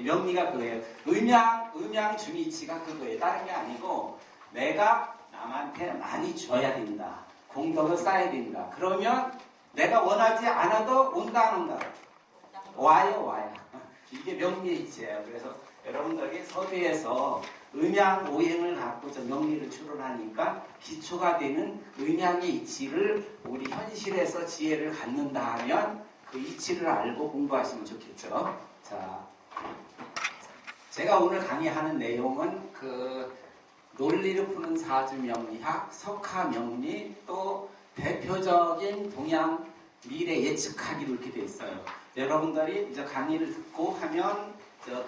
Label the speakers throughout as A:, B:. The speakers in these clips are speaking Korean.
A: 명리가 그거예요. 음양 중이치가 그거예요. 다른 게 아니고 내가 남한테 많이 줘야 된다. 공덕을 쌓아야 된다. 그러면 내가 원하지 않아도 온다 안 온다? 와요. 이게 명리의 이치예요. 그래서 여러분들이 서두에서 음양 오행을 갖고 저 명리를 추론하니까 기초가 되는 음양의 이치를 우리 현실에서 지혜를 갖는다 하면 그 이치를 알고 공부하시면 좋겠죠. 자, 제가 오늘 강의하는 내용은 그 논리를 푸는 사주명리학, 석화명리, 또 대표적인 동양 미래 예측하기로 이렇게 돼 있어요. 여러분들이 이제 강의를 듣고 하면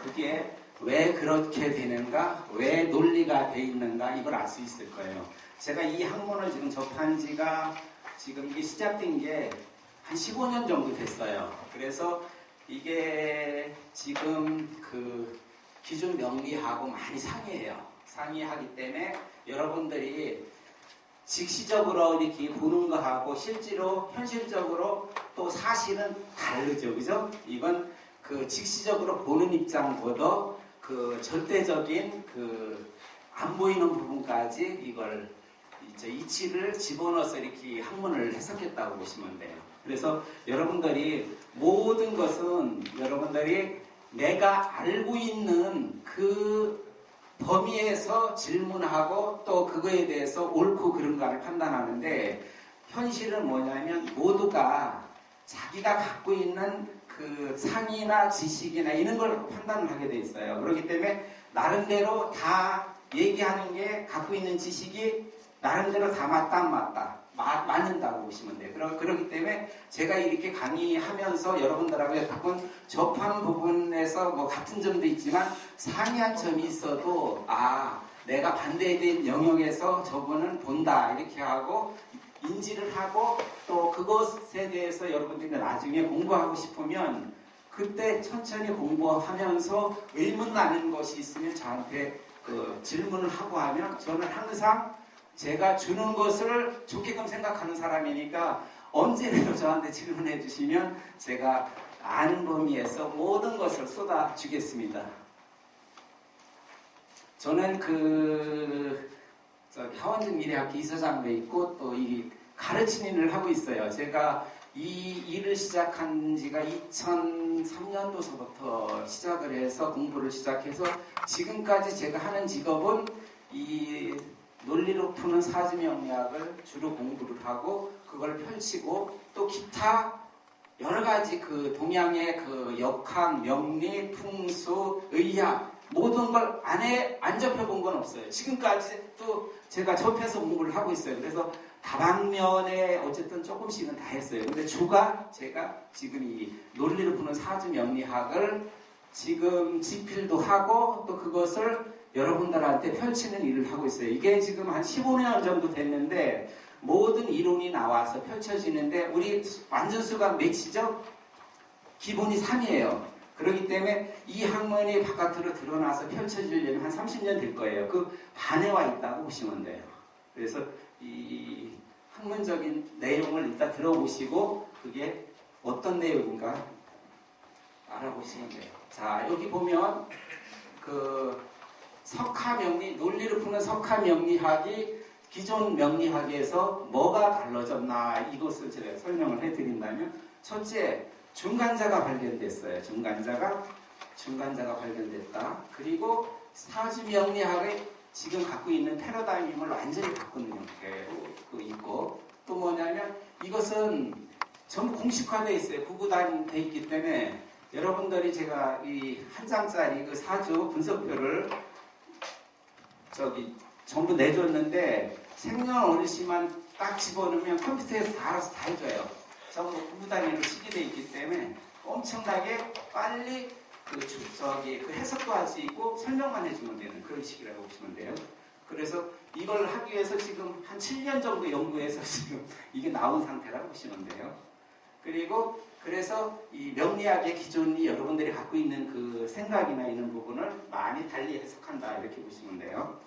A: 그게 왜 그렇게 되는가, 왜 논리가 돼 있는가 이걸 알 수 있을 거예요. 제가 이 학문을 지금 접한 지가 지금 이게 시작된 게 한 15년 정도 됐어요. 그래서 이게 지금 그 기존 명리하고 많이 상이하기 때문에 여러분들이 직시적으로 이렇게 보는 거하고 실제로 현실적으로 또 사실은 다르죠. 그죠? 이건 그 직시적으로 보는 입장보다 그 절대적인 그 안 보이는 부분까지 이걸 이치를 집어넣어서 이렇게 학문을 해석했다고 보시면 돼요. 그래서 여러분들이 모든 것은 여러분들이 내가 알고 있는 그 범위에서 질문하고 또 그거에 대해서 옳고 그른가를 판단하는데 현실은 뭐냐면 모두가 자기가 갖고 있는 그 상이나 지식이나 이런 걸 판단을 하게 돼 있어요. 그렇기 때문에 나름대로 다 얘기하는 게 갖고 있는 지식이 나름대로 다 맞다 안 맞다 맞는다고 보시면 돼요. 그렇기 때문에 제가 이렇게 강의하면서 여러분들하고 가끔 접한 부분에서 뭐 같은 점도 있지만 상이한 점이 있어도 내가 반대된 영역에서 저분은 본다 이렇게 하고 인지를 하고 또 그것에 대해서 여러분들이 나중에 공부하고 싶으면 그때 천천히 공부하면서 의문 나는 것이 있으면 저한테 그 질문을 하고 하면 저는 항상 제가 주는 것을 좋게끔 생각하는 사람이니까 언제라도 저한테 질문해 주시면 제가 아는 범위에서 모든 것을 쏟아주겠습니다. 저는 하원중 미래학교 이사장도 있고 또 이 가르치는 일을 하고 있어요. 제가 이 일을 시작한 지가 2003년도서부터 시작을 해서 공부를 시작해서 지금까지 제가 하는 직업은 이 논리로 푸는 사주명리학을 주로 공부를 하고 그걸 펼치고 또 기타 여러 가지 그 동양의 그 역학, 명리, 풍수, 의학 모든 걸 안 접해본 건 없어요. 지금까지 또 제가 접해서 공부를 하고 있어요. 그래서 다방면에 어쨌든 조금씩은 다 했어요. 근데 주가 제가 지금 이 논리를 푸는 사주명리학을 지금 집필도 하고 또 그것을 여러분들한테 펼치는 일을 하고 있어요. 이게 지금 한 15년 정도 됐는데 모든 이론이 나와서 펼쳐지는데 우리 완전수가 몇이죠? 기본이 3이에요. 그렇기 때문에 이 학문이 바깥으로 드러나서 펼쳐지려면 한 30년 될 거예요. 그 반에 와 있다고 보시면 돼요. 그래서 이 학문적인 내용을 일단 들어보시고 그게 어떤 내용인가 알아보시면 돼요. 자, 여기 보면 그 석화명리, 논리를 푸는 석화명리학이 기존 명리학에서 뭐가 달라졌나 이것을 제가 설명을 해드린다면 첫째, 중간자가 발견됐어요. 중간자가 발견됐다. 그리고 사주명리학의 지금 갖고 있는 패러다임을 완전히 바꾸는 형태로 있고 또 뭐냐면 이것은 전부 공식화되어 있어요. 구구단되어 있기 때문에 여러분들이 제가 이 한 장짜리 그 사주 분석표를 전부 내줬는데 생년월일시만 딱 집어넣으면 컴퓨터에서 다 알아서 다 해줘요. 전부 구구단위로 식이되어 있기 때문에 엄청나게 빨리 그 해석도 할 수 있고 설명만 해주면 되는 그런 식이라고 보시면 돼요. 그래서 이걸 하기 위해서 지금 한 7년 정도 연구해서 지금 이게 나온 상태라고 보시면 돼요. 그리고 그래서 이 명리학의 기존이 여러분들이 갖고 있는 그 생각이나 이런 부분을 많이 달리 해석한다 이렇게 보시면 돼요.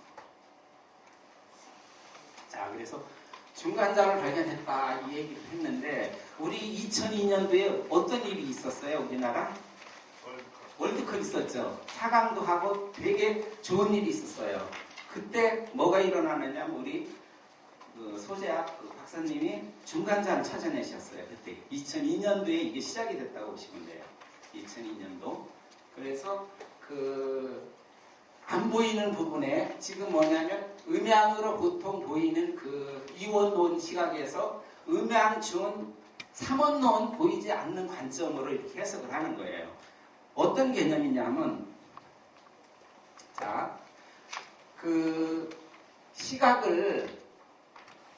A: 자, 그래서 중간자를 발견했다 이 얘기를 했는데 우리 2002년도에 어떤 일이 있었어요? 우리나라? 월드컵 있었죠. 4강도 하고 되게 좋은 일이 있었어요. 그때 뭐가 일어나느냐면 우리 그 소재학 그 박사님이 중간자를 찾아내셨어요. 그때 2002년도에 이게 시작이 됐다고 보시면 돼요. 2002년도. 그래서 안 보이는 부분에 지금 뭐냐면 음양으로 보통 보이는 그 이원론 시각에서 음양중 삼원론 보이지 않는 관점으로 이렇게 해석을 하는 거예요. 어떤 개념이냐면 자, 그 시각을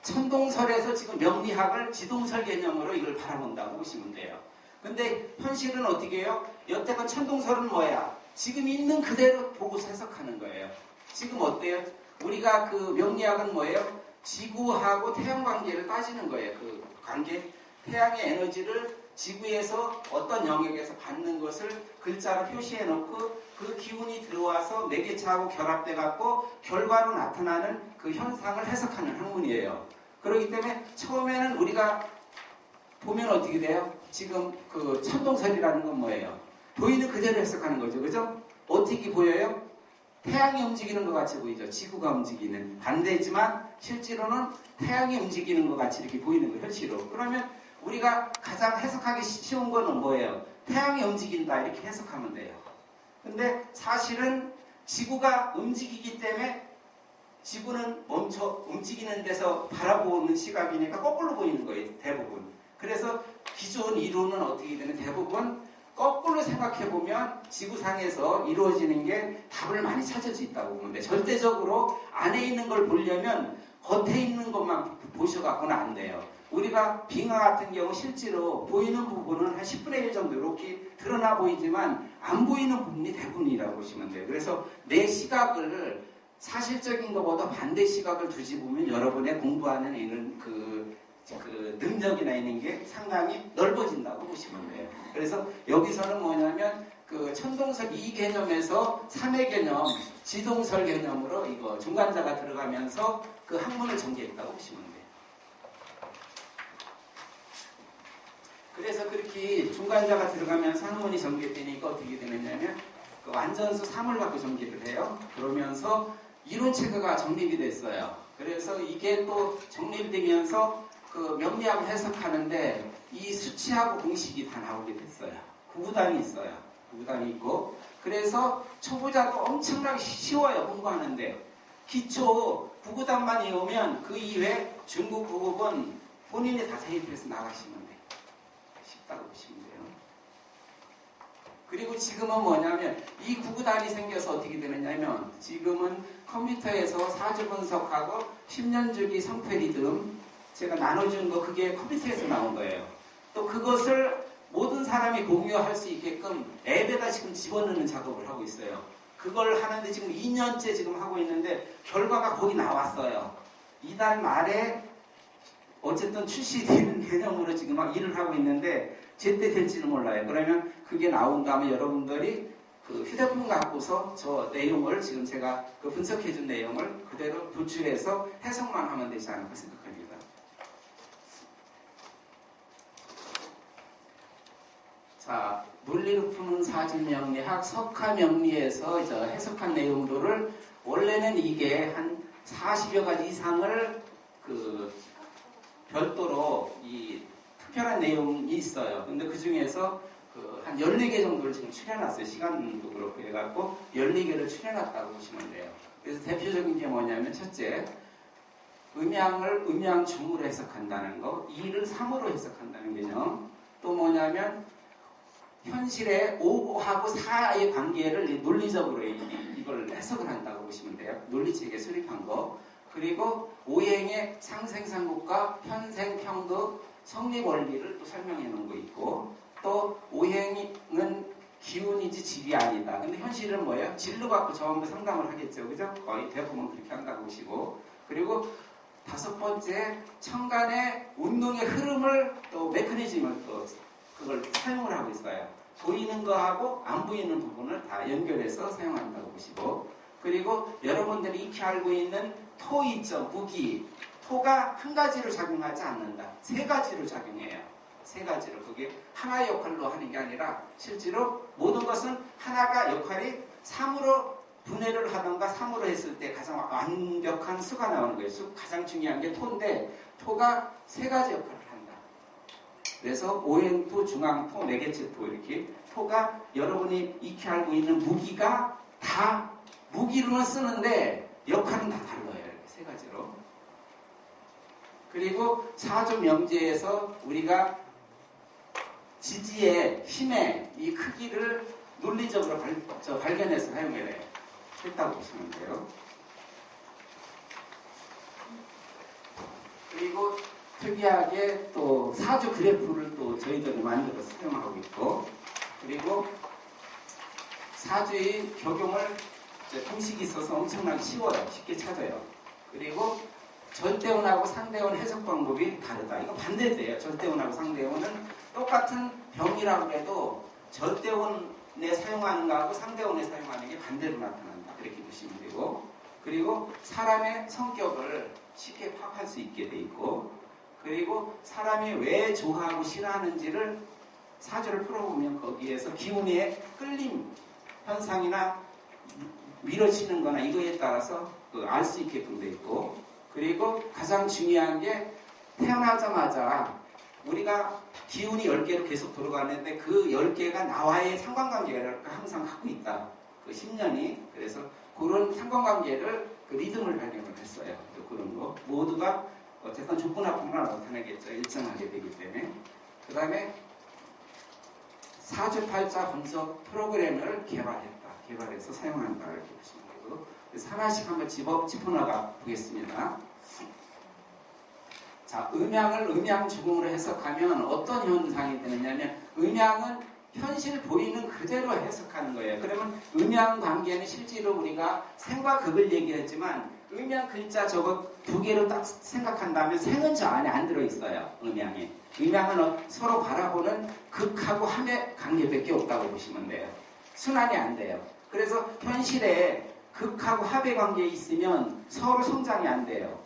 A: 천동설에서 지금 명리학을 지동설 개념으로 이걸 바라본다고 보시면 돼요. 근데 현실은 어떻게 해요? 여태껏 천동설은 뭐야? 지금 있는 그대로 보고 해석하는 거예요. 지금 어때요? 우리가 그 명리학은 뭐예요? 지구하고 태양 관계를 따지는 거예요. 그 관계, 태양의 에너지를 지구에서 어떤 영역에서 받는 것을 글자로 표시해 놓고 그 기운이 들어와서 매개체하고 결합돼 갖고 결과로 나타나는 그 현상을 해석하는 학문이에요. 그렇기 때문에 처음에는 우리가 보면 어떻게 돼요? 지금 그 천동설이라는 건 뭐예요? 보이는 그대로 해석하는 거죠. 그죠? 어떻게 보여요? 태양이 움직이는 것 같이 보이죠. 지구가 움직이는. 반대지만 실제로는 태양이 움직이는 것 같이 이렇게 보이는 거예요. 현실로. 그러면 우리가 가장 해석하기 쉬운 거는 뭐예요? 태양이 움직인다 이렇게 해석하면 돼요. 근데 사실은 지구가 움직이기 때문에 지구는 멈춰 움직이는 데서 바라보는 시각이니까 거꾸로 보이는 거예요. 대부분. 그래서 기존 이론은 어떻게 되는 대부분 거꾸로 생각해보면 지구상에서 이루어지는 게 답을 많이 찾을 수 있다고 보는데 절대적으로 안에 있는 걸 보려면 겉에 있는 것만 보셔갖고는 안 돼요. 우리가 빙하 같은 경우 실제로 보이는 부분은 한 10분의 1 정도 이렇게 드러나 보이지만 안 보이는 부분이 대부분이라고 보시면 돼요. 그래서 내 시각을 사실적인 것보다 반대 시각을 뒤집으면 여러분의 공부하는 이런 그 능력이나 있는 게 상당히 넓어진다고 보시면 돼요. 그래서 여기서는 뭐냐면 그 천동설 이 개념에서 3의 개념, 지동설 개념으로 이거 중간자가 들어가면서 그 학문을 전개했다고 보시면 돼요. 그래서 그렇게 중간자가 들어가면서 학문이 전개되니까 어떻게 되느냐면 그 완전수 3을 갖고 전개를 해요. 그러면서 이론 체계가 정립이 됐어요. 그래서 이게 또 정립되면서 그 명리학을 해석하는데 이 수치하고 공식이 다 나오게 됐어요. 구구단이 있어요. 구구단이 있고 그래서 초보자도 엄청나게 쉬워요. 공부하는데 기초 구구단만 외우면 그 이외 중국 구급은 본인이 다 대입해서 나가시면 돼요. 쉽다고 보시면 돼요. 그리고 지금은 뭐냐면 이 구구단이 생겨서 어떻게 되느냐면 지금은 컴퓨터에서 사주 분석하고 10년 주기 성패 리듬 제가 나눠준 거 그게 컴퓨터에서 나온 거예요. 또 그것을 모든 사람이 공유할 수 있게끔 앱에다 지금 집어넣는 작업을 하고 있어요. 그걸 하는데 지금 2년째 지금 하고 있는데 결과가 거의 나왔어요. 이달 말에 어쨌든 출시되는 개념으로 지금 막 일을 하고 있는데 제때 될지는 몰라요. 그러면 그게 나온 다음에 여러분들이 그 휴대폰 갖고서 저 내용을 지금 제가 그 분석해준 내용을 그대로 도출해서 해석만 하면 되지 않을까 생각합니다. 자, 논리를 푸는 사진명리학 석화명리에서 해석한 내용들을 원래는 이게 한 40여 가지 이상을 그 별도로 이 특별한 내용이 있어요. 근데 그 중에서 그 한 14개 정도를 지금 추려놨어요. 시간도 그렇고 해갖고 14개를 추려놨다고 보시면 돼요. 그래서 대표적인 게 뭐냐면 첫째, 음양을 음양중으로 해석한다는 거, 2를 3으로 해석한다는 개념. 또 뭐냐면 현실의 5하고 4의 관계를 논리적으로 이걸 해석을 한다고 보시면 돼요. 논리체계 수립한 거. 그리고 오행의 상생상국과 편생평등 성립 원리를 또 설명해 놓은 거 있고 또 오행은 기운이지 질이 아니다. 근데 현실은 뭐예요? 질로 갖고 전부 상담을 하겠죠. 그죠? 거의 대부분 그렇게 한다고 보시고 그리고 5번째 천간의 운동의 흐름을 또 메커니즘을 또 그걸 사용을 하고 있어요. 보이는 거하고 안 보이는 부분을 다 연결해서 사용한다고 보시고 그리고 여러분들이 익히 알고 있는 토 있죠. 무기. 토가 한 가지로 작용하지 않는다. 3가지로 작용해요. 세 가지로. 그게 하나의 역할로 하는 게 아니라 실제로 모든 것은 하나가 역할이 3으로 분해를 하던가 3으로 했을 때 가장 완벽한 수가 나오는 거예요. 가장 중요한 게 토인데 토가 세 가지 역할을 한다. 그래서 오행토, 중앙토, 매개체토 이렇게 토가 여러분이 익히 알고 있는 무기가 다 무기로는 쓰는데 역할은 다 달라요. 이렇게 세 가지로. 그리고 사조 명제에서 우리가 지지의 힘의 이 크기를 논리적으로 발견해서 했다고 보시면 돼요. 그리고 특이하게 또 사주 그래프를 또 저희들이 만들어서 사용하고 있고, 그리고 사주의 적용을 공식이 있어서 엄청나게 쉬워요. 쉽게 찾아요. 그리고 절대운하고 상대운 해석 방법이 다르다. 이거 반대돼요. 절대운하고 상대운은 똑같은 병이라고 해도 절대운에 사용하는 거하고 상대운에 사용하는 게 반대로 나타난다. 그렇게 보시면 되고, 그리고 사람의 성격을 쉽게 파악할 수 있게 돼 있고, 그리고 사람이 왜 좋아하고 싫어하는지를 사주를 풀어보면 거기에서 기운의 끌림 현상이나 밀어치는 거나 이거에 따라서 알 수 있게끔 돼 있고, 그리고 가장 중요한 게 태어나자마자 우리가 기운이 10개로 계속 돌아가는데 그 10개가 나와의 상관관계를 항상 갖고 있다. 그 10년이. 그래서 그런 상관관계를 그 리듬을 발견을 했어요. 그런 거. 모두가 어쨌든 좋구나 나쁘구나 나타나겠죠. 일정하게 되기 때문에. 그 다음에 사주팔자 분석 프로그램을 개발해서 사용한다. 이렇게 보시면 되고. 그래서 하나씩 한번 짚어나가 보겠습니다. 자, 음양을 음양주공으로 해석하면 어떤 현상이 되느냐면, 음양은 현실 보이는 그대로 해석하는 거예요. 그러면 음양 관계는 실제로 우리가 생과 극을 얘기했지만, 음양 글자 저거 두 개로 딱 생각한다면 생은 저 안에 안 들어있어요. 음양에. 음양은 서로 바라보는 극하고 함의 관계밖에 없다고 보시면 돼요. 순환이 안 돼요. 그래서 현실에 극하고 합의 관계에 있으면 서로 성장이 안 돼요.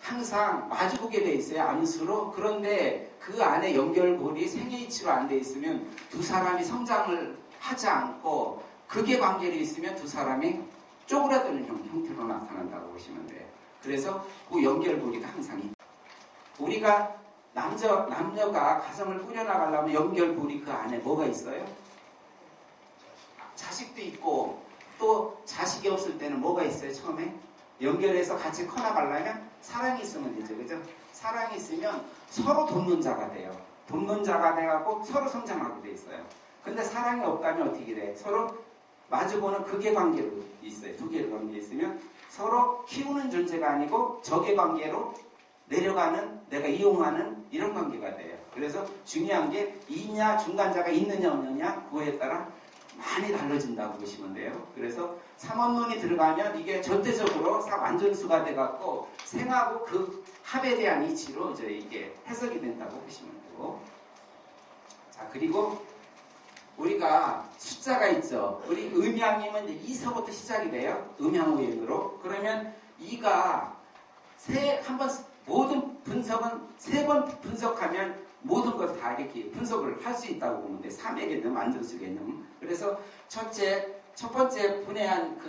A: 항상 마주보게 돼 있어요. 암수로. 그런데 그 안에 연결고리 생애이치로 안 돼 있으면 두 사람이 성장을 하지 않고 극의 관계로 있으면 두 사람이 쪼그라드는 형태로 나타난다고 보시면 돼요. 그래서 그 연결고리가 항상 있다. 우리가 남녀가 가정을 꾸려나가려면 연결고리 그 안에 뭐가 있어요? 자식도 있고, 또 자식이 없을 때는 뭐가 있어요? 처음에 연결해서 같이 커나가려면 사랑이 있으면 되죠. 그죠? 사랑이 있으면 서로 돕는 자가 돼요. 돕는 자가 돼갖고 서로 성장하게 돼 있어요. 근데 사랑이 없다면 어떻게 돼? 서로 마주보는 극의 관계로 있어요. 두 개의 관계에 있으면 서로 키우는 존재가 아니고 적의 관계로 내려가는, 내가 이용하는 이런 관계가 돼요. 그래서 중요한 게 이냐 중간자가 있느냐 없느냐 그거에 따라 많이 달라진다고 보시면 돼요. 그래서 삼원론이 들어가면 이게 절대적으로 완전수가 돼갖고 생하고 그 합에 대한 이치로 이제 이게 해석이 된다고 보시면 되고. 자, 그리고 우리가 숫자가 있죠. 우리 음양이면 이제 2서부터 시작이 돼요. 음양오행으로. 그러면 2가 모든 분석은 3번 분석하면 모든 것을 다 이렇게 분석을 할 수 있다고 보면 돼. 3의 개념, 완전수 개념. 그래서 첫 번째 분해한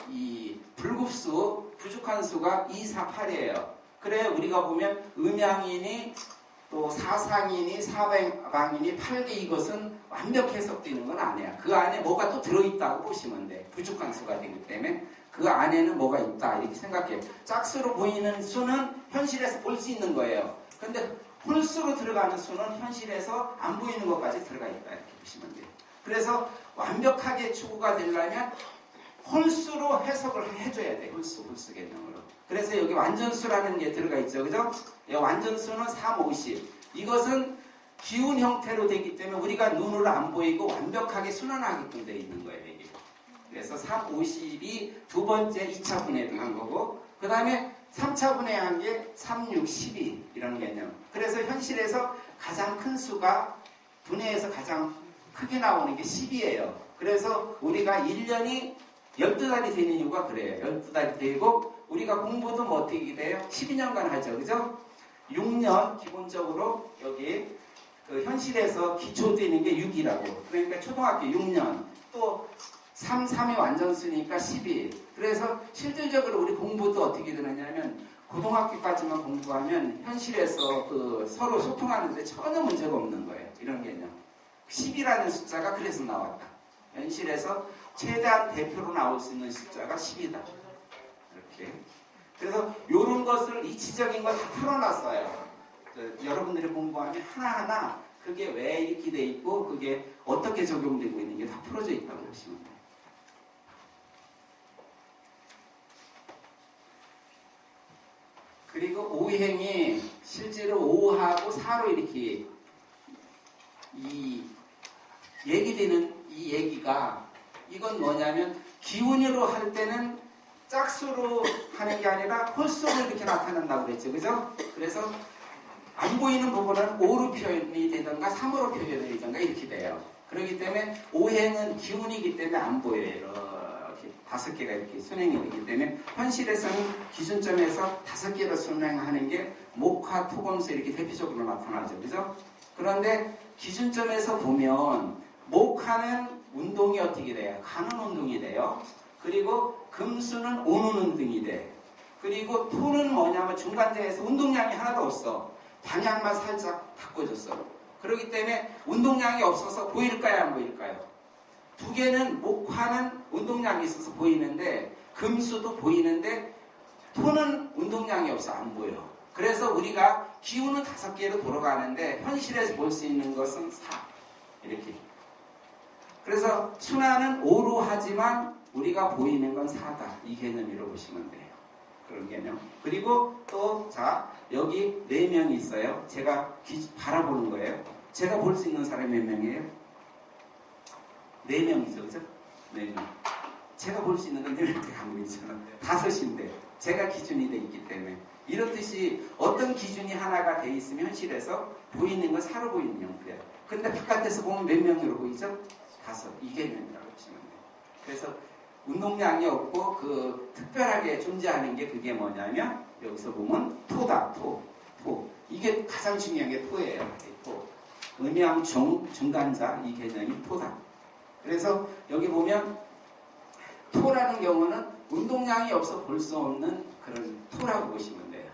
A: 이 불급수, 부족한 수가 2, 4, 8이에요. 그래, 우리가 보면 음양이니 또 사상이니 사방이니 8개 이것은 완벽히 해석되는 건 아니야. 그 안에 뭐가 또 들어있다고 보시면 돼. 부족한 수가 되기 때문에 그 안에는 뭐가 있다 이렇게 생각해요. 짝수로 보이는 수는 현실에서 볼 수 있는 거예요. 근데 홀수로 들어가는 수는 현실에서 안 보이는 것까지 들어가 있다 이렇게 보시면 돼요. 그래서 완벽하게 추구가 되려면 홀수로 해석을 해줘야 돼. 홀수 개념으로. 그래서 여기 완전수라는 게 들어가 있죠. 그죠? 완전수는 3, 50. 이것은 기운 형태로 되기 때문에 우리가 눈으로 안 보이고 완벽하게 순환하게끔 되어 있는 거예요. 이게. 그래서 3, 50이 두 번째 2차 분해를 한 거고, 그 다음에 3차 분해한 게 3, 6, 12 이런 개념. 그래서 현실에서 가장 큰 수가 분해에서 가장 크게 나오는 게 10이에요. 그래서 우리가 1년이 12달이 되는 이유가 그래요. 12달이 되고 우리가 공부도 뭐 어떻게 돼요? 12년간 하죠. 그죠? 6년 기본적으로 여기 그 현실에서 기초 되는 게 6이라고. 그러니까 초등학교 6년, 또 3이 완전수니까 12. 그래서 실질적으로 우리 공부도 어떻게 되느냐면 고등학교까지만 공부하면 현실에서 그 서로 소통하는데 전혀 문제가 없는 거예요. 이런 개념. 10이라는 숫자가 그래서 나왔다. 현실에서 최대한 대표로 나올 수 있는 숫자가 10이다. 이렇게. 그래서 이런 것을 이치적인 걸 다 풀어놨어요. 여러분들이 공부하면 하나하나 그게 왜 이렇게 돼 있고 그게 어떻게 적용되고 있는 게 다 풀어져 있다고 보시면 돼요. 그리고 오행이 실제로 5하고 4로 이렇게 이 얘기되는 이 얘기가 이건 뭐냐면 기운으로 할 때는 짝수로 하는 게 아니라 홀수로 이렇게 나타난다고 그랬죠. 그죠? 그래서 안 보이는 부분은 5로 표현이 되든가 3으로 표현이 되든가 이렇게 돼요. 그렇기 때문에 오행은 기운이기 때문에 안 보여요. 이렇게 5개가 이렇게 순행이 되기 때문에 현실에서는 기준점에서 5개로 순행하는 게 목화, 토금수 이렇게 대표적으로 나타나죠. 그죠? 그런데 기준점에서 보면 목화는 운동이 어떻게 돼요? 가는 운동이 돼요. 그리고 금수는 오는 운동이 돼. 그리고 토는 뭐냐면 중간재에서 운동량이 하나도 없어. 방향만 살짝 바꿔줬어. 그렇기 때문에 운동량이 없어서 보일까요? 안 보일까요? 두 개는 목화는 운동량이 있어서 보이는데 금수도 보이는데 토는 운동량이 없어 안 보여. 그래서 우리가 기운은 5개로 돌아가는데 현실에서 볼 수 있는 것은 4. 이렇게. 그래서 순화는 5로 하지만 우리가 보이는 건 4다. 이 개념으로 보시면 돼요. 그런 개념. 그리고 또, 자, 여기 4명이 있어요. 제가 바라보는 거예요. 제가 볼 수 있는 사람이 몇 명이에요? 4명이죠. 그죠? 4명. 제가 볼 수 있는 건 4명밖에 안 보이잖아. 5인데. 제가 기준이 돼 있기 때문에. 이렇듯이 어떤 기준이 하나가 돼 있으면 현실에서 보이는 건 4로 보이는 형태예요. 근데 바깥에서 보면 몇 명으로 보이죠? 5. 이 개념이라고 보시면 돼요. 그래서 운동량이 없고 그 특별하게 존재하는 게 그게 뭐냐면 여기서 보면 토다. 토. 이게 가장 중요한 게 토예요. 토. 음양 중간자 이 개념이 토다. 그래서 여기 보면 토라는 경우는 운동량이 없어 볼 수 없는 그런 토라고 보시면 돼요.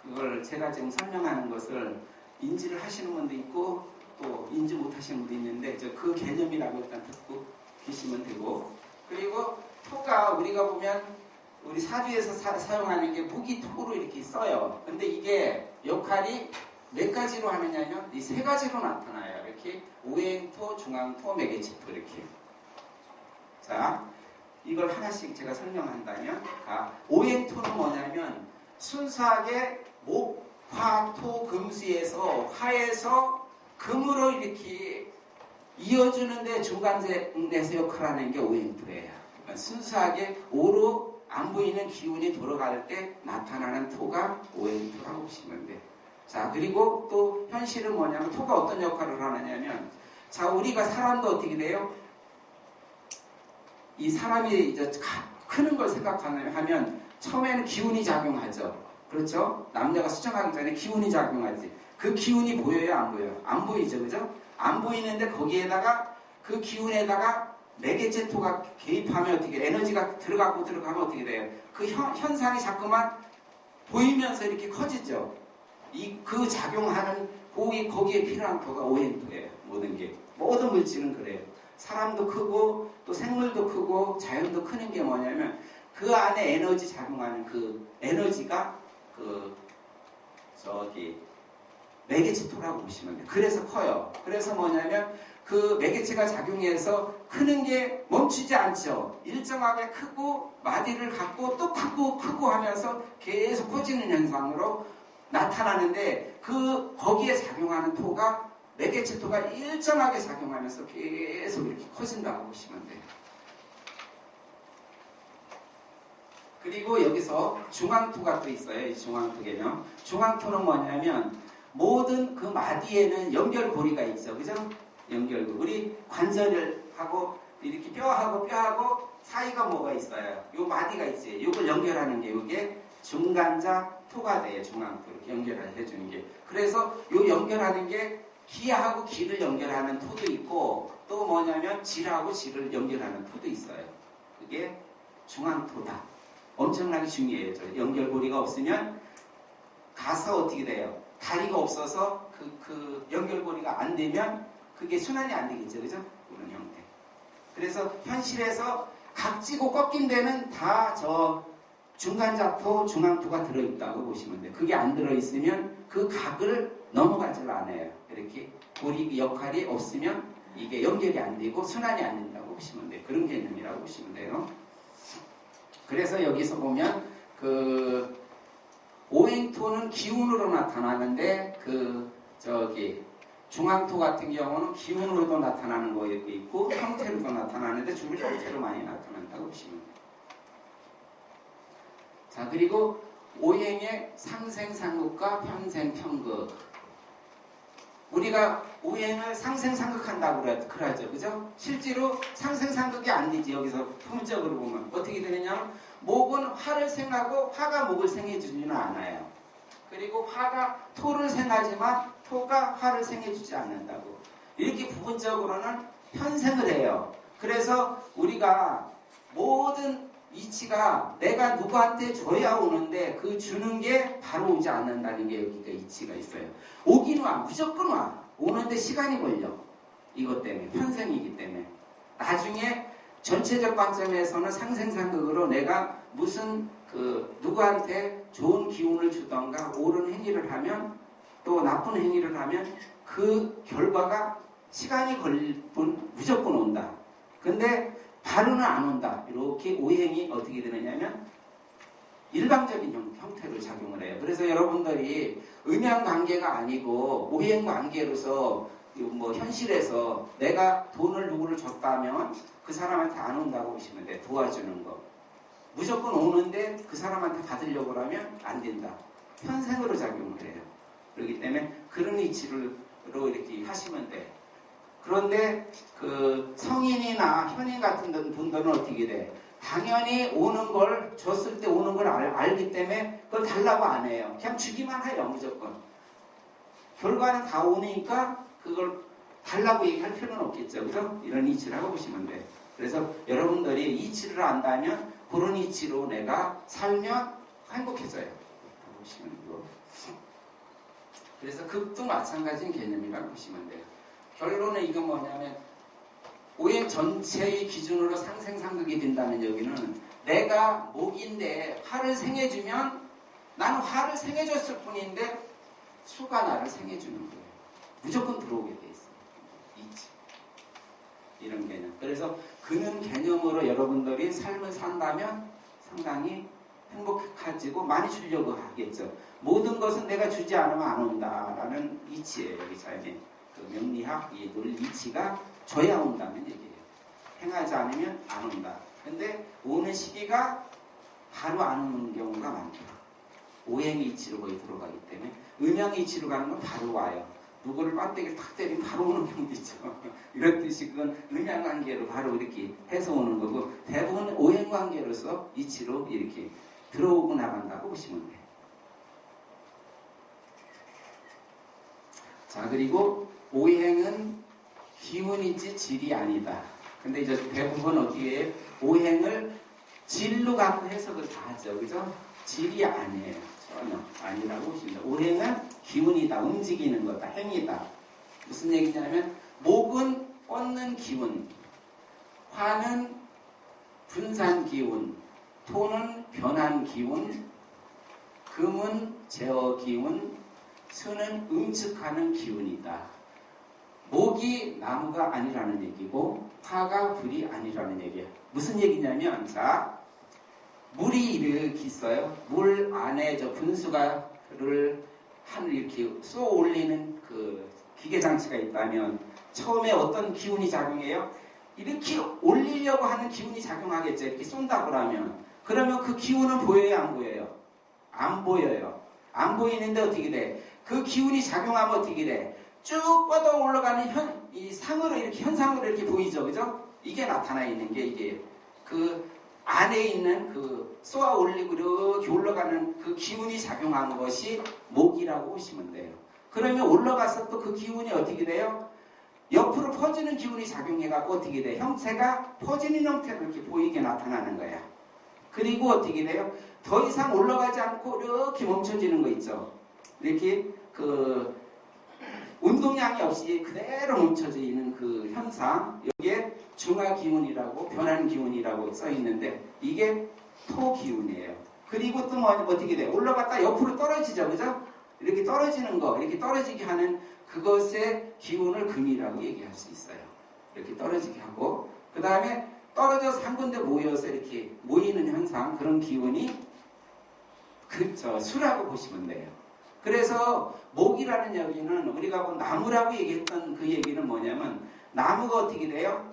A: 그걸 제가 지금 설명하는 것을 인지를 하시는 분도 있고 또 인지 못하시는 분도 있는데 그 개념이라고 일단 듣고 계시면 되고, 그리고 토가 우리가 보면 우리 사주에서 사용하는 게 무기토로 이렇게 써요. 근데 이게 역할이 몇 가지로 하느냐면 이 3가지로 나타나요. 이렇게 오행토, 중앙토, 매개체토 이렇게. 자, 이걸 하나씩 제가 설명한다면 오행토는 뭐냐면 순수하게 목, 화, 토, 금수에서 화에서 금으로 이렇게 이어주는데 중간재에서 역할하는 게 오행토예요. 그러니까 순수하게 오로 안 보이는 기운이 돌아갈 때 나타나는 토가 오행토라고 보시면 돼요. 자, 그리고 또 현실은 뭐냐면 토가 어떤 역할을 하느냐면, 자, 우리가 사람도 어떻게 돼요? 이 사람이 이제 크는 걸 생각하면 처음에는 기운이 작용하죠. 그렇죠? 남녀가 수정하기 전에 기운이 작용하지. 그 기운이 보여요? 안 보여요? 안 보이죠. 그죠? 안 보이는데 거기에다가 그 기운에다가 매개체토가 개입하면 어떻게 에너지가 들어가면 어떻게 돼요? 그 현상이 자꾸만 보이면서 이렇게 커지죠. 그 작용하는 거기에 필요한 토가 오행토예요. 모든 물질은 그래요. 사람도 크고 또 생물도 크고 자연도 크는 게 뭐냐면 그 안에 에너지 작용하는 그 에너지가 매개체토라고 보시면 돼요. 그래서 커요. 그래서 뭐냐면 그 매개체가 작용해서 크는 게 멈추지 않죠. 일정하게 크고 마디를 갖고 또 크고 하면서 계속 커지는 현상으로 나타나는데 거기에 작용하는 토가 매개체토가 일정하게 작용하면서 계속 이렇게 커진다고 보시면 돼요. 그리고 여기서 중앙토가 또 있어요. 이 중앙토 개념. 중앙토는 뭐냐면 모든 그 마디에는 연결고리가 있죠. 그죠? 연결고리. 우리 관절을 하고 이렇게 뼈하고 사이가 뭐가 있어요. 요 마디가 있지. 요걸 연결하는 게 요게 중간자 토가 돼요. 중앙토 이렇게 연결을 해주는 게. 그래서 요 연결하는 게 기하고 기를 연결하는 토도 있고 또 뭐냐면 질하고 질을 연결하는 토도 있어요. 그게 중앙토다. 엄청나게 중요해요. 연결고리가 없으면 가서 어떻게 돼요? 다리가 없어서 그 연결고리가 안 되면 그게 순환이 안 되겠죠. 그죠? 이런 형태. 그래서 현실에서 각지고 꺾인 데는 다 저 중간자토, 중앙토가 들어있다고 보시면 돼요. 그게 안 들어있으면 그 각을 넘어가질 않아요. 이렇게 고리 역할이 없으면 이게 연결이 안 되고 순환이 안 된다고 보시면 돼요. 그런 개념이라고 보시면 돼요. 그래서 여기서 보면 그 오행토는 기운으로 나타나는데 중앙토 같은 경우는 기운으로도 나타나는 거 있고 형태로도 나타나는데 주로 형태로 많이 나타난다고 보시면 돼요. 자, 그리고 오행의 상생상극과 편생편극. 우리가 오행을 상생상극한다고 그러죠. 그죠? 실제로 상생상극이 안 되지. 여기서 품적으로 보면. 어떻게 되느냐면 목은 화를 생하고 화가 목을 생해주지는 않아요. 그리고 화가 토를 생하지만 토가 화를 생해주지 않는다고. 이렇게 부분적으로는 편생을 해요. 그래서 우리가 모든 이치가 내가 누구한테 줘야 오는데 그 주는 게 바로 오지 않는다는 게 여기가 이치가 있어요. 오긴 와. 무조건 와. 오는데 시간이 걸려. 이것 때문에. 편생이기 때문에. 나중에 전체적 관점에서는 상생상극으로 내가 무슨 누구한테 좋은 기운을 주던가 옳은 행위를 하면 또 나쁜 행위를 하면 그 결과가 시간이 걸릴 뿐 무조건 온다. 근데 바로는 안 온다. 이렇게 오행이 어떻게 되느냐면 일방적인 형태로 작용을 해요. 그래서 여러분들이 음양관계가 아니고 오행관계로서 뭐 현실에서 내가 돈을 누구를 줬다면 그 사람한테 안 온다고 보시면 돼. 도와주는 거. 무조건 오는데 그 사람한테 받으려고 하면 안 된다. 편생으로 작용을 해요. 그렇기 때문에 그런 이치로 이렇게 하시면 돼. 그런데 그 성인이나 현인 같은 분들은 어떻게 돼? 당연히 오는 걸 줬을 때 오는 걸 알기 때문에 그걸 달라고 안 해요. 그냥 주기만 해요. 무조건. 결과는 다 오니까 그걸 달라고 얘기할 필요는 없겠죠. 그죠? 이런 이치라고 보시면 돼. 그래서 여러분들이 이치를 안다면 그런 이치로 내가 살면 행복해져요. 보시면 되고. 그래서 극도 마찬가지인 개념이라고 보시면 돼요. 결론은 이건 뭐냐면 오행 전체의 기준으로 상생상극이 된다는 여기는 내가 목인데 화를 생해주면 나는 화를 생해줬을 뿐인데 수가 나를 생해주는 거예요. 무조건 들어오게 돼 있어요. 이치. 이런 개념. 그래서 그는 개념으로 여러분들이 삶을 산다면 상당히 행복해지고 많이 주려고 하겠죠. 모든 것은 내가 주지 않으면 안 온다라는 이치예요. 여기 삶에. 그 명리학, 이 논리 이치가 줘야 온다는 얘기예요. 행하지 않으면 안 온다. 근데 오는 시기가 바로 안 오는 경우가 많죠. 오행의 이치로 거의 들어가기 때문에 음양의 이치로 가는 건 바로 와요. 누구를 반대기를 탁 때리면 바로 오는 경우도 있죠. 이렇듯이 그건 음양관계로 바로 이렇게 해서 오는 거고 대부분 오행관계로서 이치로 이렇게 들어오고 나간다고 보시면 돼요. 자, 그리고 오행은 기운이지 질이 아니다. 근데 이제 대부분 어떻게 해요? 오행을 질로 갖고 해석을 다 하죠. 그죠? 질이 아니에요. 전혀 아니라고 보십니다. 오행은 기운이다. 움직이는 거다. 행이다. 무슨 얘기냐면 목은 뻗는 기운, 화는 분산 기운, 토는 변한 기운, 금은 제어 기운, 수는 음측하는 기운이다. 목이 나무가 아니라는 얘기고 화가 불이 아니라는 얘기예요. 무슨 얘기냐면 자 물이 이렇게 있어요. 물 안에 저 분수가를 하늘 이렇게 쏘 올리는 그 기계 장치가 있다면 처음에 어떤 기운이 작용해요? 이렇게 올리려고 하는 기운이 작용하겠죠. 이렇게 쏜다고 하면 그러면 그 기운은 보여요? 안 보여요? 안 보여요. 안 보이는데 어떻게 돼? 그 기운이 작용하면 어떻게 돼? 쭉 뻗어 올라가는 이 상으로 이렇게 현상으로 이렇게 보이죠, 그죠? 이게 나타나 있는 게 이게 그 안에 있는 그 쏘아 올리고 이렇게 올라가는 그 기운이 작용한 것이 목이라고 보시면 돼요. 그러면 올라가서 또 그 기운이 어떻게 돼요? 옆으로 퍼지는 기운이 작용해갖고 어떻게 돼? 형태가 퍼지는 형태로 이렇게 보이게 나타나는 거야. 그리고 어떻게 돼요? 더 이상 올라가지 않고 이렇게 멈춰지는 거 있죠. 이렇게 그 운동량이 없이 그대로 멈춰져 있는 그 현상, 여기에 중화 기운이라고 변하는 기운이라고 써 있는데 이게 토 기운이에요. 그리고 또 어떻게 돼요? 올라갔다 옆으로 떨어지죠, 그죠? 이렇게 떨어지는 거, 이렇게 떨어지게 하는 그것의 기운을 금이라고 얘기할 수 있어요. 이렇게 떨어지게 하고, 그 다음에 떨어져서 한 군데 모여서 이렇게 모이는 현상, 그런 기운이 수라고 보시면 돼요. 그래서 목이라는 여기는 우리가 뭐 나무라고 얘기했던 그 얘기는 뭐냐면 나무가 어떻게 돼요?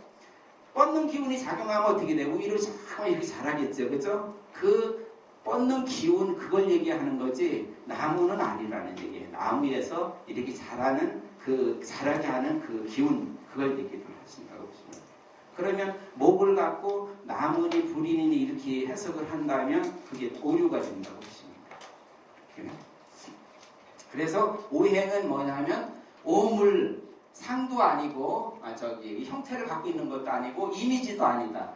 A: 뻗는 기운이 작용하면 어떻게 돼요? 위로 자꾸 이렇게 자라겠죠, 그죠? 그 뻗는 기운 그걸 얘기하는 거지 나무는 아니라는 얘기예요. 나무에서 이렇게 자라게 하는 그 기운 그걸 얘기를 하신다고 보시면 돼요. 그러면 목을 갖고 나무니 불이니 이렇게 해석을 한다면 그게 오류가 된다고 보시면 돼요. 그래서 오행은 뭐냐면 오물 상도 아니고 형태를 갖고 있는 것도 아니고 이미지도 아니다.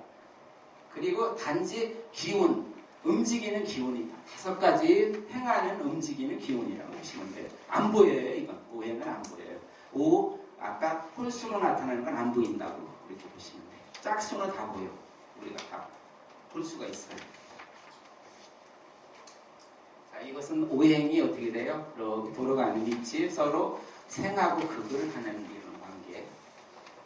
A: 그리고 단지 기운, 움직이는 기운이다. 5가지 행하는 움직이는 기운이라고 보시면 돼요. 안 보여요, 이건. 오행은 안 보여요. 아까 홀수로 나타나는 건 안 보인다고 이렇게 보시면 돼요. 짝수는 다 보여. 우리가 다 볼 수가 있어요. 자, 이것은 오행이 어떻게 돼요? 이렇게 돌아가는 위치, 서로 생하고 극을 하는 이런 관계.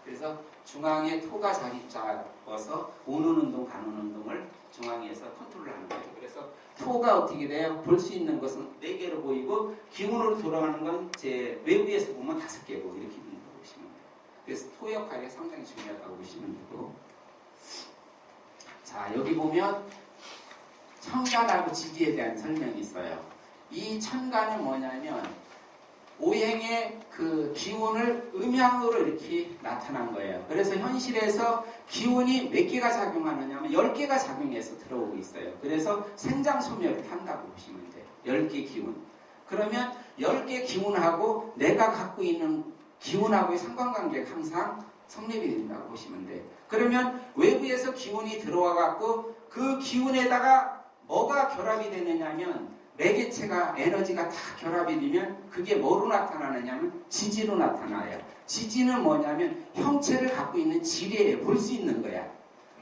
A: 그래서 중앙에 토가 자리 잡아서 오는 운동, 가는 운동을 중앙에서 컨트롤을 하는 거예요. 그래서 토가 어떻게 돼요? 볼 수 있는 것은 4개로 보이고 기운으로 돌아가는 건 제 외부에서 보면 5개고 이렇게 보시면 돼요. 그래서 토 역할이 상당히 중요하다고 보시면 되고, 자 여기 보면 천간하고 지지에 대한 설명이 있어요. 이 천간은 뭐냐면 오행의 그 기운을 음양으로 이렇게 나타난 거예요. 그래서 현실에서 기운이 몇 개가 작용하느냐면 10개가 작용해서 들어오고 있어요. 그래서 생장소멸을 한다고 보시면 돼요. 10개 기운. 그러면 10개 기운하고 내가 갖고 있는 기운하고의 상관관계가 항상 성립이 된다고 보시면 돼요. 그러면 외부에서 기운이 들어와 갖고 그 기운에다가 뭐가 결합이 되느냐면 매개체가 에너지가 다 결합이 되면 그게 뭐로 나타나느냐면 지지로 나타나요. 지지는 뭐냐면 형체를 갖고 있는 질이에요. 볼 수 있는 거야.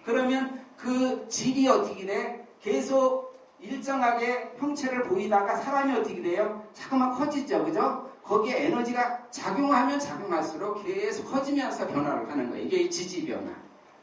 A: 그러면 그 질이 어떻게 돼? 계속 일정하게 형체를 보이다가 사람이 어떻게 돼요? 자꾸만 커지죠, 그죠? 거기에 에너지가 작용하면 작용할수록 계속 커지면서 변화를 하는 거예요. 이게 지지 변화.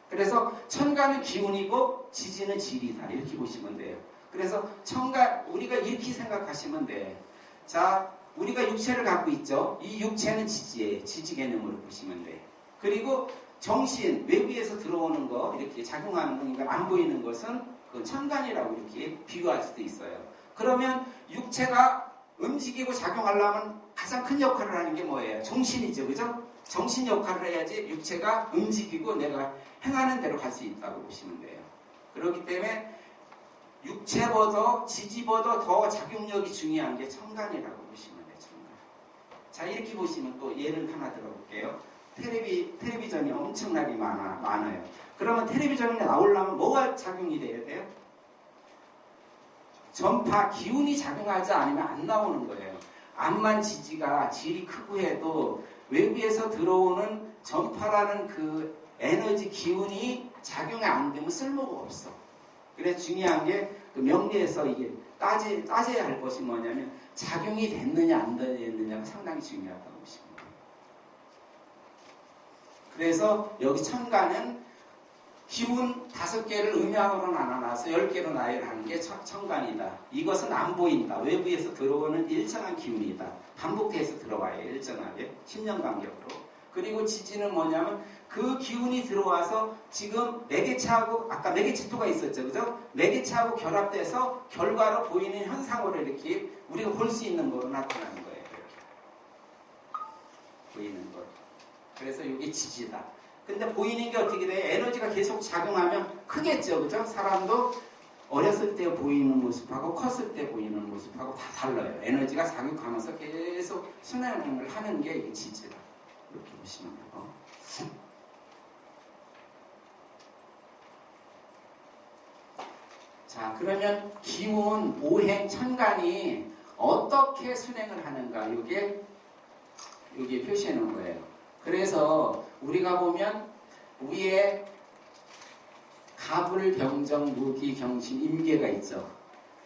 A: 그래서 천간은 기운이고 지지는 질이다. 이렇게 보시면 돼요. 그래서 천간, 우리가 이렇게 생각하시면 돼. 자, 우리가 육체를 갖고 있죠. 이 육체는 지지예요. 지지 개념으로 보시면 돼. 그리고 정신, 외부에서 들어오는 거, 이렇게 작용하는 거니까 안 보이는 것은 그 천간이라고 이렇게 비교할 수도 있어요. 그러면 육체가 움직이고 작용하려면 가장 큰 역할을 하는 게 뭐예요? 정신이죠. 그죠? 정신 역할을 해야지 육체가 움직이고 내가 행하는 대로 갈 수 있다고 보시면 돼요. 그렇기 때문에 육체보다 지지보다 더 작용력이 중요한 게 천간이라고 보시면 돼요. 천간. 자, 이렇게 보시면 또 예를 하나 들어볼게요. 텔레비전이 엄청나게 많아요. 그러면 텔레비전에 나오려면 뭐가 작용이 돼야 돼요? 전파, 기운이 작용하지 않으면 안 나오는 거예요. 암만 지지가 질이 크고 해도 외부에서 들어오는 전파라는 그 에너지 기운이 작용이 안 되면 쓸모가 없어. 그래서 중요한 게 그 명리에서 이게 따져야 할 것이 뭐냐면 작용이 됐느냐 안 됐느냐가 상당히 중요하다고 보시면 돼요. 그래서 여기 천간은 기운 5개를 음양으로 나눠놔서 10개로 나열을 하는 게 천간이다. 이것은 안 보인다. 외부에서 들어오는 일정한 기운이다. 반복해서 들어와요. 일정하게. 10년 간격으로. 그리고 지지는 뭐냐면 그 기운이 들어와서 지금 매개체하고 아까 매개체토가 있었죠. 그죠? 매개체하고 결합돼서 결과로 보이는 현상으로 이렇게 우리가 볼 수 있는 거로 나타나는 거예요. 이렇게. 보이는 것. 그래서 이게 지지다. 근데 보이는 게 어떻게 돼요? 에너지가 계속 작용하면 크겠죠. 그죠? 사람도 어렸을 때 보이는 모습하고 컸을 때 보이는 모습하고 다 달라요. 에너지가 작용하면서 계속 순환을 하는 게 이게 지지다. 이렇게 보시면 돼요. 자, 그러면 기운, 오행, 천간이 어떻게 순행을 하는가? 이게 표시해 놓은 거예요. 그래서 우리가 보면 위에 갑을, 병정, 무기, 경신, 임계가 있죠.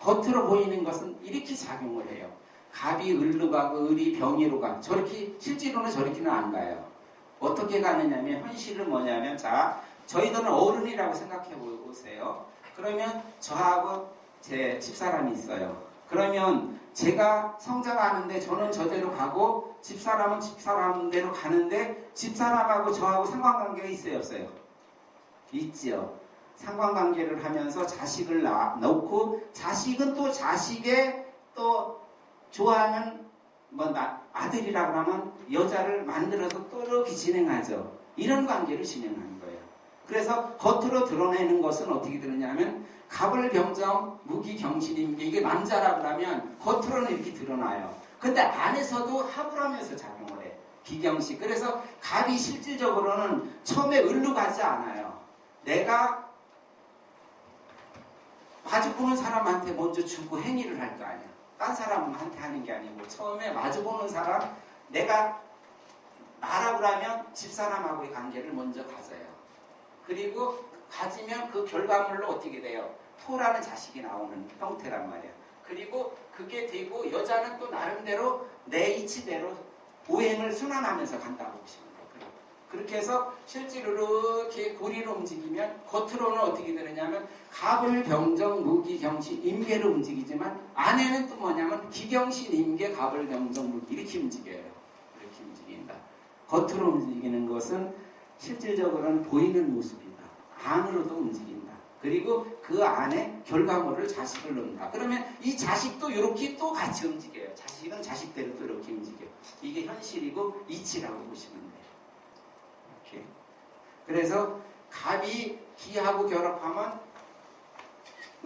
A: 겉으로 보이는 것은 이렇게 작용을 해요. 갑이 을로 가고 을이 병이로 가. 저렇게 실제로는 저렇게는 안 가요. 어떻게 가느냐면 현실은 뭐냐면 자, 저희들은 어른이라고 생각해 보세요. 그러면 저하고 제 집사람이 있어요. 그러면 제가 성장하는데 저는 저대로 가고 집사람은 집사람대로 가는데 집사람하고 저하고 상관관계가 있어요, 없어요? 있지요. 상관관계를 하면서 자식을 낳고 자식은 또 자식의 또 좋아하는 아들이라고 하면 여자를 만들어서 또 이렇게 진행하죠. 이런 관계를 진행하는 거예요. 그래서 겉으로 드러내는 것은 어떻게 되느냐면 갑을, 병정, 무기, 경신, 임계 이게 남자라고 하면 겉으로는 이렇게 드러나요. 근데 안에서도 합을 하면서 작용을 해. 기경식. 그래서 갑이 실질적으로는 처음에 을로 가지 않아요. 내가 마주보는 사람한테 먼저 주고 행위를 할 거 아니야. 딴 사람한테 하는 게 아니고 처음에 마주보는 사람, 내가 나라고 하면 집사람하고의 관계를 먼저 가져요. 그리고 가지면 그 결과물로 어떻게 돼요? 토라는 자식이 나오는 형태란 말이야. 그리고 그게 되고 여자는 또 나름대로 내 이치대로 오행을 순환하면서 간다고 보시면 돼요. 그렇게 해서 실제로 이렇게 고리로 움직이면 겉으로는 어떻게 되느냐면 갑을, 병정, 무기, 경신, 임계로 움직이지만 안에는 또 뭐냐면 기경신, 임계, 갑을, 병정, 무기 이렇게 움직여요. 이렇게 움직인다. 겉으로 움직이는 것은 실질적으로는 보이는 모습이다. 안으로도 움직인다. 그리고 그 안에 결과물을 자식을 넣는다. 그러면 이 자식도 이렇게 또 같이 움직여요. 자식은 자식대로 또 이렇게 움직여요. 이게 현실이고 이치라고 보시면 돼요. 이렇게. 그래서 갑이 기하고 결합하면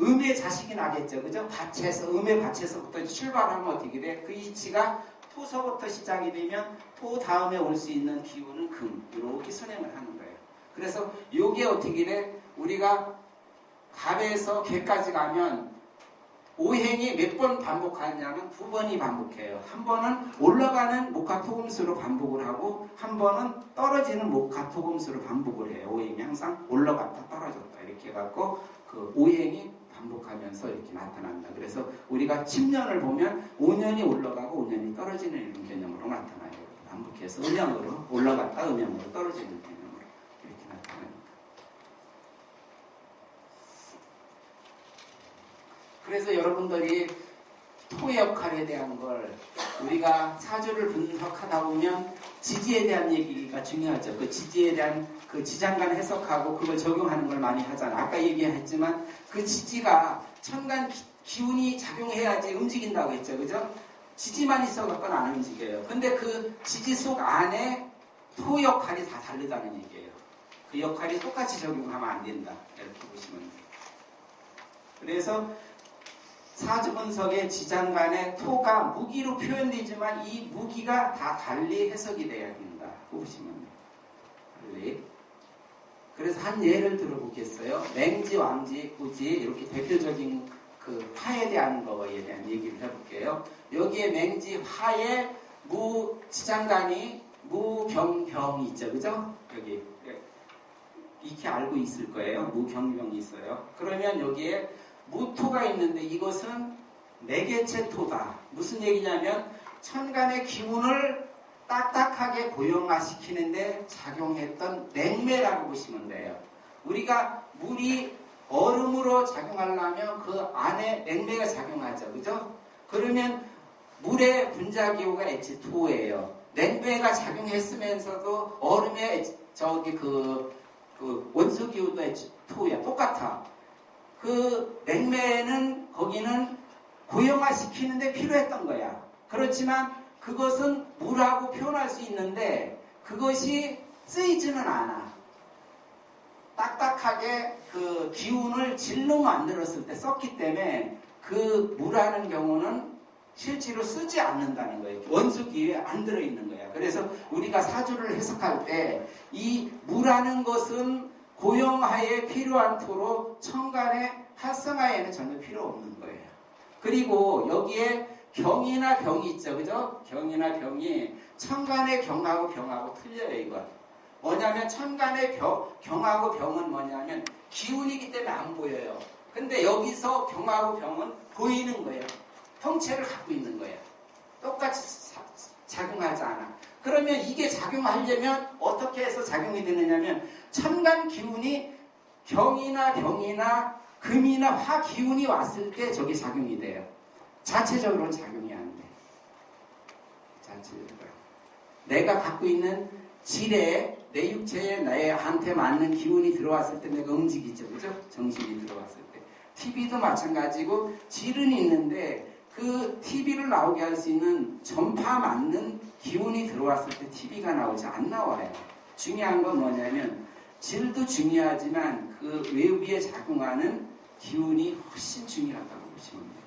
A: 음의 자식이 나겠죠. 그죠? 밭에서, 음의 밭에서부터 출발하면 어떻게 돼? 그 이치가 토서부터 시작이 되면 토 다음에 올 수 있는 기운은 금. 이렇게 순행을 하는 거예요. 그래서 이게 어떻게 돼? 우리가 갑에서 개까지 가면 오행이 몇 번 반복하냐면 2번이 반복해요. 한 번은 올라가는 목화토금수로 반복을 하고 한 번은 떨어지는 목화토금수로 반복을 해요. 오행이 항상 올라갔다 떨어졌다 이렇게 해갖고 그 오행이 반복하면서 이렇게 나타난다. 그래서 우리가 10년을 보면 5년이 올라가고 5년이 떨어지는 이런 개념으로 나타나요. 반복해서 음양으로 올라갔다 음양으로 떨어지는 개념으로 이렇게 나타납니다. 그래서 여러분들이 토의 역할에 대한 걸 우리가 사주를 분석하다 보면 지지에 대한 얘기가 중요하죠. 그 지지에 대한 그 지장간 해석하고 그걸 적용하는 걸 많이 하잖아요. 아까 얘기했지만 그 지지가 천간 기운이 작용해야지 움직인다고 했죠. 그죠? 지지만 있어갖고는 안 움직여요. 근데 그 지지 속 안에 토 역할이 다 다르다는 얘기예요. 그 역할이 똑같이 적용하면 안 된다. 이렇게 보시면 돼요. 그래서 사주 분석의 지장간의 토가 무기로 표현되지만 이 무기가 다 달리 해석이 돼야 된다. 보시면 돼요. 달리. 그래서 한 예를 들어보겠어요. 맹지, 왕지, 구지 이렇게 대표적인 그 화에 대한 거에 대한 얘기를 해볼게요. 여기에 맹지, 화에 무, 지장간이 무경병이 있죠. 그죠? 여기 이렇게 알고 있을 거예요. 무경병이 있어요. 그러면 여기에 무토가 있는데 이것은 매개체 토다. 무슨 얘기냐면 천간의 기운을 딱딱하게 고형화시키는데 작용했던 냉매라고 보시면 돼요. 우리가 물이 얼음으로 작용하려면 그 안에 냉매가 작용하죠. 그죠? 그러면 물의 분자기호가 H2O예요. 냉매가 작용했으면서도 얼음의 저기 그 원소기호도 H2O야. 똑같아. 그 냉매는 거기는 고형화시키는데 필요했던 거야. 그렇지만 그것은 물하고 표현할 수 있는데 그것이 쓰이지는 않아. 딱딱하게 그 기운을 질로 만들었을 때 썼기 때문에 그 물하는 경우는 실제로 쓰지 않는다는 거예요. 원수기에 안 들어있는 거야. 그래서 우리가 사주를 해석할 때 이 물하는 것은 고용하에 필요한 토로 천간의 활성화에는 전혀 필요 없는 거예요. 그리고 여기에 경이나 병이 있죠. 그죠? 경이나 병이 천간의 경하고 병하고 틀려요. 이건. 뭐냐면 천간의 경하고 병은 뭐냐면 기운이기 때문에 안 보여요. 근데 여기서 경하고 병은 보이는 거예요. 형체를 갖고 있는 거예요. 똑같이 작용하지 않아. 그러면 이게 작용하려면 어떻게 해서 작용이 되느냐면 천간 기운이 경이나 병이나 금이나 화 기운이 왔을 때 저게 작용이 돼요. 자체적으로는 작용이 안 돼. 자체적으로. 내가 갖고 있는 질에 내 육체에 나한테 맞는 기운이 들어왔을 때 내가 움직이죠. 그죠? 정신이 들어왔을 때. TV도 마찬가지고 질은 있는데 그 TV를 나오게 할 수 있는 전파 맞는 기운이 들어왔을 때 TV가 나오지 안 나와요. 중요한 건 뭐냐면 질도 중요하지만 그 외부에 작용하는 기운이 훨씬 중요하다고 보시면 돼요.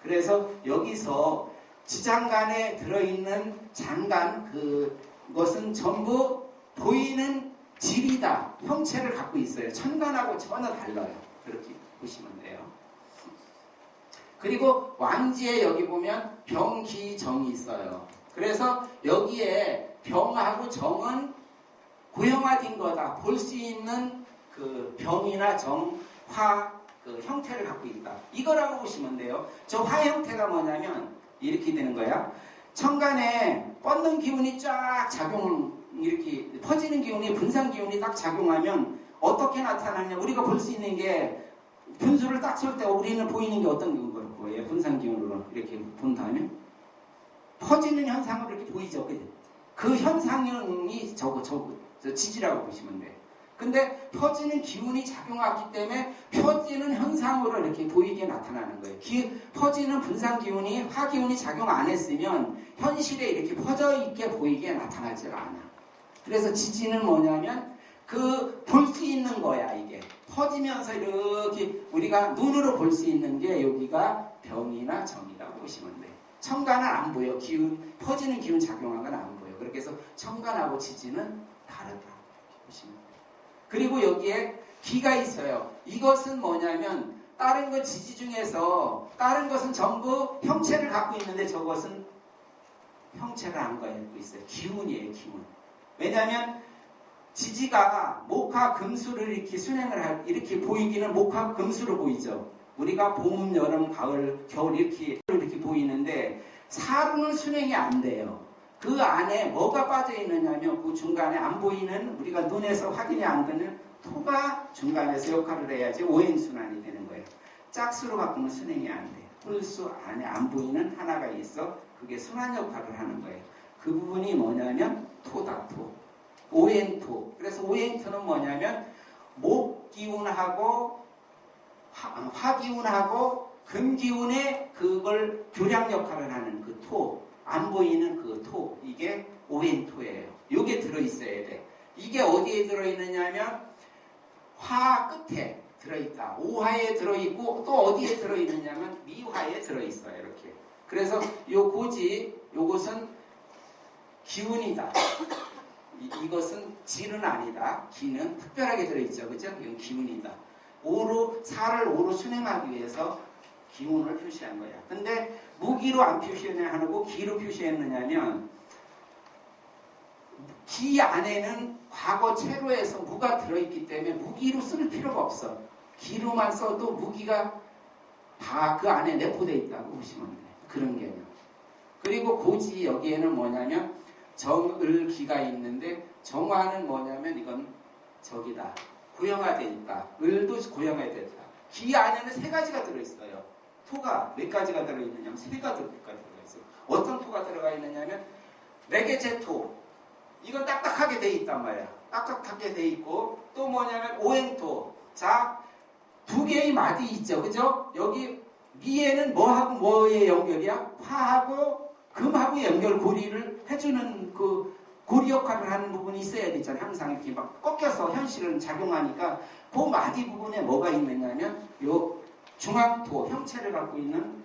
A: 그래서 여기서 지장간에 들어있는 장간 그것은 전부 보이는 질이다. 형체를 갖고 있어요. 천간하고 전혀 달라요. 그렇게 보시면 돼요. 그리고 왕지에 여기 보면 병기정이 있어요. 그래서 여기에 병하고 정은 고형화된 거다. 볼 수 있는 그 병이나 정, 화, 그 형태를 갖고 있다. 이거라고 보시면 돼요. 저 화 형태가 뭐냐면 이렇게 되는 거야. 천간에 뻗는 기운이 쫙 이렇게 퍼지는 기운이 분산 기운이 딱 작용하면 어떻게 나타나냐. 우리가 볼 수 있는 게 분수를 딱 쏠 때 우리는 보이는 게 어떤 기운으로 보여요? 분산 기운으로 이렇게 본다면 퍼지는 현상으로 이렇게 보이죠. 그 현상이 저거 지지라고 보시면 돼요. 근데 퍼지는 기운이 작용하기 때문에 퍼지는 현상으로 이렇게 보이게 나타나는 거예요. 퍼지는 분산 기운이 화 기운이 작용 안 했으면 현실에 이렇게 퍼져 있게 보이게 나타나질 않아. 그래서 지지는 뭐냐면 볼 수 있는 거야. 이게 퍼지면서 이렇게 우리가 눈으로 볼 수 있는 게 여기가 병이나 정이라고 보시면 돼요. 천간은 안 보여. 퍼지는 기운 작용한 건 안 보여. 그렇게 해서 천간하고 지지는 다르다. 보시면 돼요. 그리고 여기에 기가 있어요. 이것은 뭐냐면 다른 것 지지 중에서 다른 것은 전부 형체를 갖고 있는데 저것은 형체를 안 갖고 있어요. 기운이에요. 기운. 왜냐하면 지지가 목화 금수를 이렇게 이렇게 보이기는 목화 금수로 보이죠. 우리가 봄, 여름, 가을, 겨울 이렇게 보이는데 사루는 순행이 안 돼요. 그 안에 뭐가 빠져 있느냐면 그 중간에 안 보이는 우리가 눈에서 확인이 안 되는 토가 중간에서 역할을 해야지 오행순환이 되는 거예요. 짝수로 바꾸면 순행이 안 돼요. 홀수 안에 안 보이는 하나가 있어. 그게 순환 역할을 하는 거예요. 그 부분이 뭐냐면 토다. 토. 오행토. 그래서 오행토는 뭐냐면 목기운하고 화기운하고 금기운의 그걸 교량 역할을 하는 그 토. 안 보이는 그 토. 이게 오행토예요. 이게 들어있어야 돼. 이게 어디에 들어있느냐면 화 끝에 들어있다. 오화에 들어있고 또 어디에 들어있느냐면 미화에 들어있어요. 이렇게. 그래서 요 고지, 요것은 기운이다. 이것은 질은 아니다. 기는 특별하게 들어있죠. 그죠? 이건 기운이다. 살을 오로 순행하기 위해서 기운을 표시한 거야. 근데 무기로 안 표시하고 기로 표시했느냐면 기 안에는 과거 체로에서 무가 들어있기 때문에 무기로 쓸 필요가 없어. 기로만 써도 무기가 다 그 안에 내포되어 있다고 보시면 돼요. 그런 개념. 그리고 고지 여기에는 뭐냐면 정을기가 있는데 정화는 뭐냐면 이건 적이다. 고형화되어 있다. 을도 고형화되어 있다. 기 안에는 세 가지가 들어있어요. 토가 몇 가지가 들어있느냐면 세 가지가 들어있어요. 어떤 토가 들어가 있느냐면 매개체토. 이건 딱딱하게 돼 있단 말이야. 딱딱하게 돼 있고 또 뭐냐면 오행토. 자, 두 개의 마디 있죠. 그죠? 여기 미에는 뭐하고 뭐의 연결이야? 화하고 금하고 연결 고리를 해주는 그 고리 역할을 하는 부분이 있어야 되잖아요. 항상 이렇게 막 꺾여서 현실은 작용하니까 그 마디 부분에 뭐가 있느냐면 요 중앙토, 형체를 갖고 있는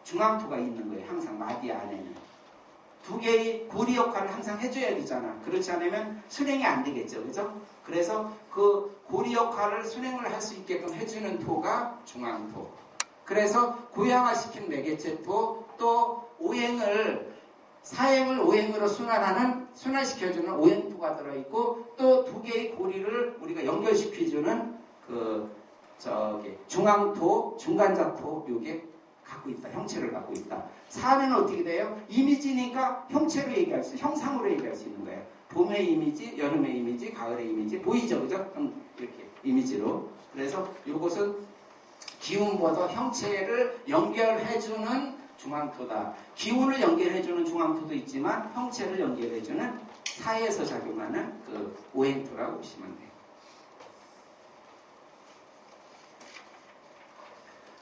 A: 중앙토가 있는 거예요. 항상 마디 안에는. 두 개의 고리 역할을 항상 해줘야 되잖아. 그렇지 않으면 순행이 안 되겠죠. 그죠? 그래서 그 고리 역할을 순행을 할 수 있게끔 해주는 토가 중앙토. 그래서 고양화시킨 매개체토, 또 오행을 사행을 오행으로 순환시켜주는 오행토가 들어있고, 또 두 개의 고리를 우리가 연결시켜주는 중앙토, 중간자토 요게 갖고 있다. 형체를 갖고 있다. 사는 어떻게 돼요? 이미지니까 형체로 얘기할 수, 형상으로 얘기할 수 있는 거예요. 봄의 이미지, 여름의 이미지, 가을의 이미지 보이죠, 그죠? 이렇게 이미지로. 그래서 이것은 기운보다 형체를 연결해주는 중앙토다. 기운을 연결해주는 중앙토도 있지만 형체를 연결해주는 사이에서 작용하는 그 오행토라고 보시면 돼요.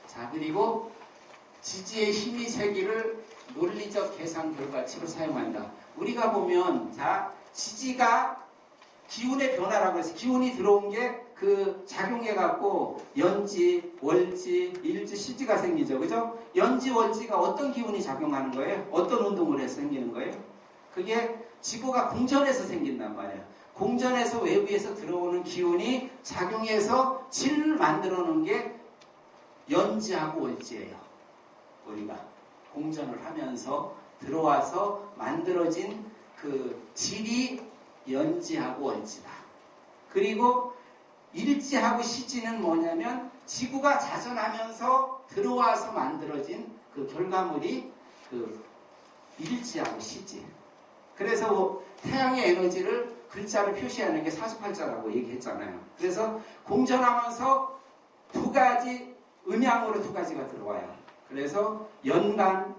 A: 자, 그리고 지지의 힘이 세기를 논리적 계산 결과치로 사용한다. 우리가 보면, 자, 지지가 기운의 변화라고 해서 기운이 들어온 게 그 작용해갖고 연지, 월지, 일지, 시지가 생기죠. 그죠? 연지, 월지가 어떤 기운이 작용하는 거예요? 어떤 운동을 해서 생기는 거예요? 그게 지구가 공전해서 생긴단 말이에요. 공전에서 외부에서 들어오는 기운이 작용해서 질을 만들어 놓은 게 연지하고 월지예요. 우리가 공전을 하면서 들어와서 만들어진 그 질이 연지하고 월지다. 그리고 일지하고 시지는 뭐냐면 지구가 자전하면서 들어와서 만들어진 그 결과물이 그 일지하고 시지. 그래서 뭐 태양의 에너지를 글자로 표시하는 게 48자라고 얘기했잖아요. 그래서 공전하면서 두 가지 음양으로 두 가지가 들어와요. 그래서 연간,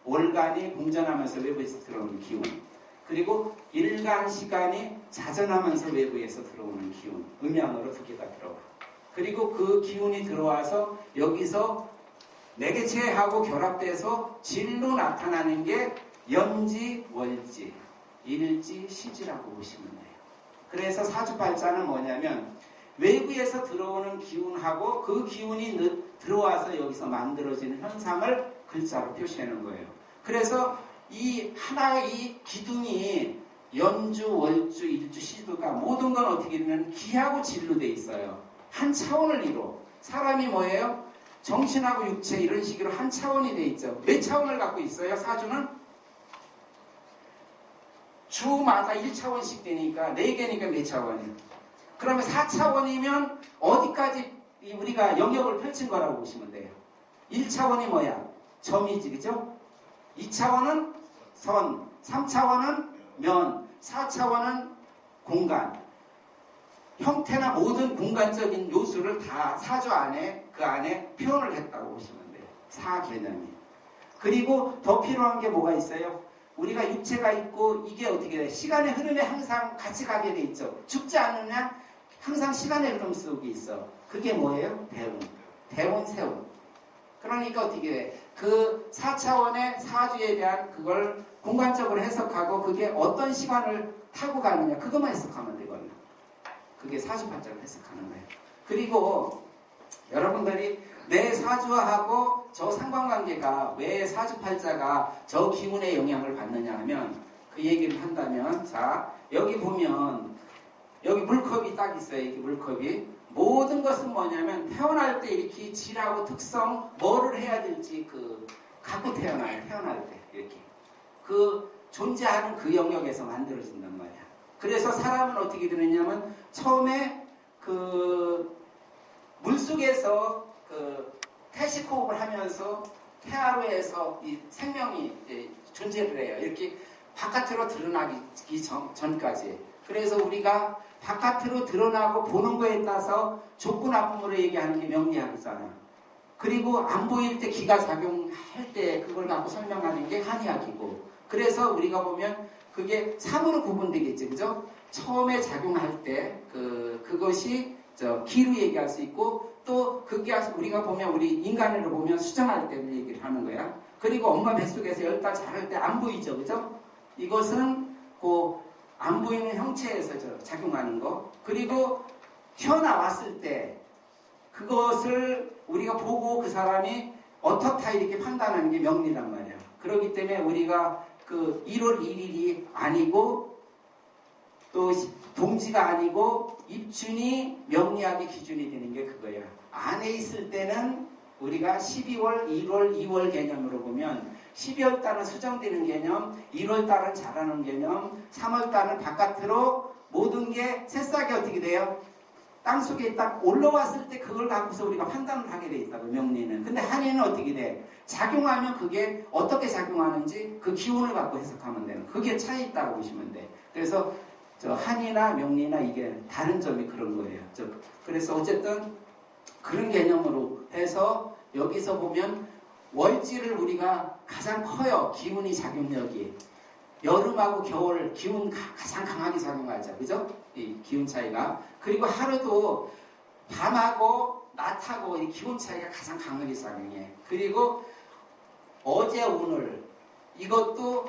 A: 월간이 공전하면서 외부에서 들어오는 기운, 그리고 일간, 시간이 자전하면서 외부에서 들어오는 기운, 음양으로 두 개가 들어와. 그리고 그 기운이 들어와서 여기서 매개체하고 결합돼서 질로 나타나는 게 연지, 월지, 일지, 시지라고 보시면 돼요. 그래서 사주팔자는 뭐냐면 외부에서 들어오는 기운하고 그 기운이 들어와서 여기서 만들어지는 현상을 글자로 표시하는 거예요. 그래서 이 하나의 이 기둥이 연주, 월주, 일주, 시주가 모든 건 어떻게 되면 기하고 질로 돼 있어요. 한 차원을 이뤄. 사람이 뭐예요? 정신하고 육체 이런 식으로 한 차원이 돼 있죠. 몇 차원을 갖고 있어요? 사주는? 주마다 1차원씩 되니까 4개니까 몇 차원이에요? 그러면 4차원이면 어디까지 우리가 영역을 펼친 거라고 보시면 돼요. 1차원이 뭐야? 점이지, 그죠? 2차원은 선, 3차원은 면, 4차원은 공간. 형태나 모든 공간적인 요소를 다 사주 안에, 그 안에 표현을 했다고 보시면 돼요. 사 개념이. 그리고 더 필요한 게 뭐가 있어요? 우리가 육체가 있고 이게 어떻게 돼요? 시간의 흐름에 항상 같이 가게 돼 있죠. 죽지 않느냐? 항상 시간의 흐름 속에 있어. 그게 뭐예요? 대운. 대운, 세운. 그러니까 어떻게 돼? 그 4차원의 사주에 대한 그걸 공간적으로 해석하고 그게 어떤 시간을 타고 가느냐 그것만 해석하면 되거든요. 그게 사주팔자를 해석하는 거예요. 그리고 여러분들이 내 사주하고 저 상관관계가 왜 사주팔자가 저 기운의 영향을 받느냐 하면 그 얘기를 한다면, 자, 여기 보면 여기 물컵이 딱 있어요. 이렇게 물컵이. 모든 것은 뭐냐면 태어날 때 이렇게 질하고 특성 뭐를 해야 될지 갖고 태어나요. 태어날 때 이렇게 그 존재하는 그 영역에서 만들어진단 말이야. 그래서 사람은 어떻게 되느냐면 처음에 그 물속에서 그 태식호흡을 하면서 태아로에서 이 생명이 존재를 해요. 이렇게 바깥으로 드러나기 전까지. 그래서 우리가 바깥으로 드러나고 보는 거에 따라서 좋고 나쁨으로 얘기하는 게 명리학이잖아요. 그리고 안 보일 때 기가 작용할 때 그걸 갖고 설명하는 게 한의학이고. 그래서 우리가 보면 그게 3으로 구분되겠지, 그죠? 처음에 작용할 때 그것이 기로 얘기할 수 있고, 또 그게 우리가 보면 우리 인간으로 보면 수정할 때 얘기를 하는 거야. 그리고 엄마 뱃속에서 10달 자랄 때 안 보이죠, 그죠? 이것은 그 안 보이는 형체에서 작용하는 거, 그리고 튀어나왔을 때 그것을 우리가 보고 그 사람이 어떻다 이렇게 판단하는 게 명리란 말이야. 그렇기 때문에 우리가 그 1월 1일이 아니고 또 동지가 아니고 입춘이 명리학의 기준이 되는 게 그거야. 안에 있을 때는 우리가 12월, 1월, 2월 개념으로 보면 12월 달은 수정되는 개념, 1월 달은 자라는 개념, 3월 달은 바깥으로 모든 게 새싹이 어떻게 돼요? 땅속에 딱 올라왔을 때 그걸 갖고서 우리가 판단을 하게 돼 있다고, 명리는. 근데 한의는 어떻게 돼? 작용하면 그게 어떻게 작용하는지 그 기운을 갖고 해석하면 되는, 그게 차이 있다고 보시면 돼. 그래서 한의나 명리나 이게 다른 점이 그런 거예요. 그래서 어쨌든 그런 개념으로 해서 여기서 보면 월지를 우리가 가장 커요. 기운이 작용력이. 여름하고 겨울 기운 가장 강하게 작용하죠. 그죠? 이 기운 차이가. 그리고 하루도 밤하고 낮하고 이 기운 차이가 가장 강하게 작용해. 그리고 어제 오늘 이것도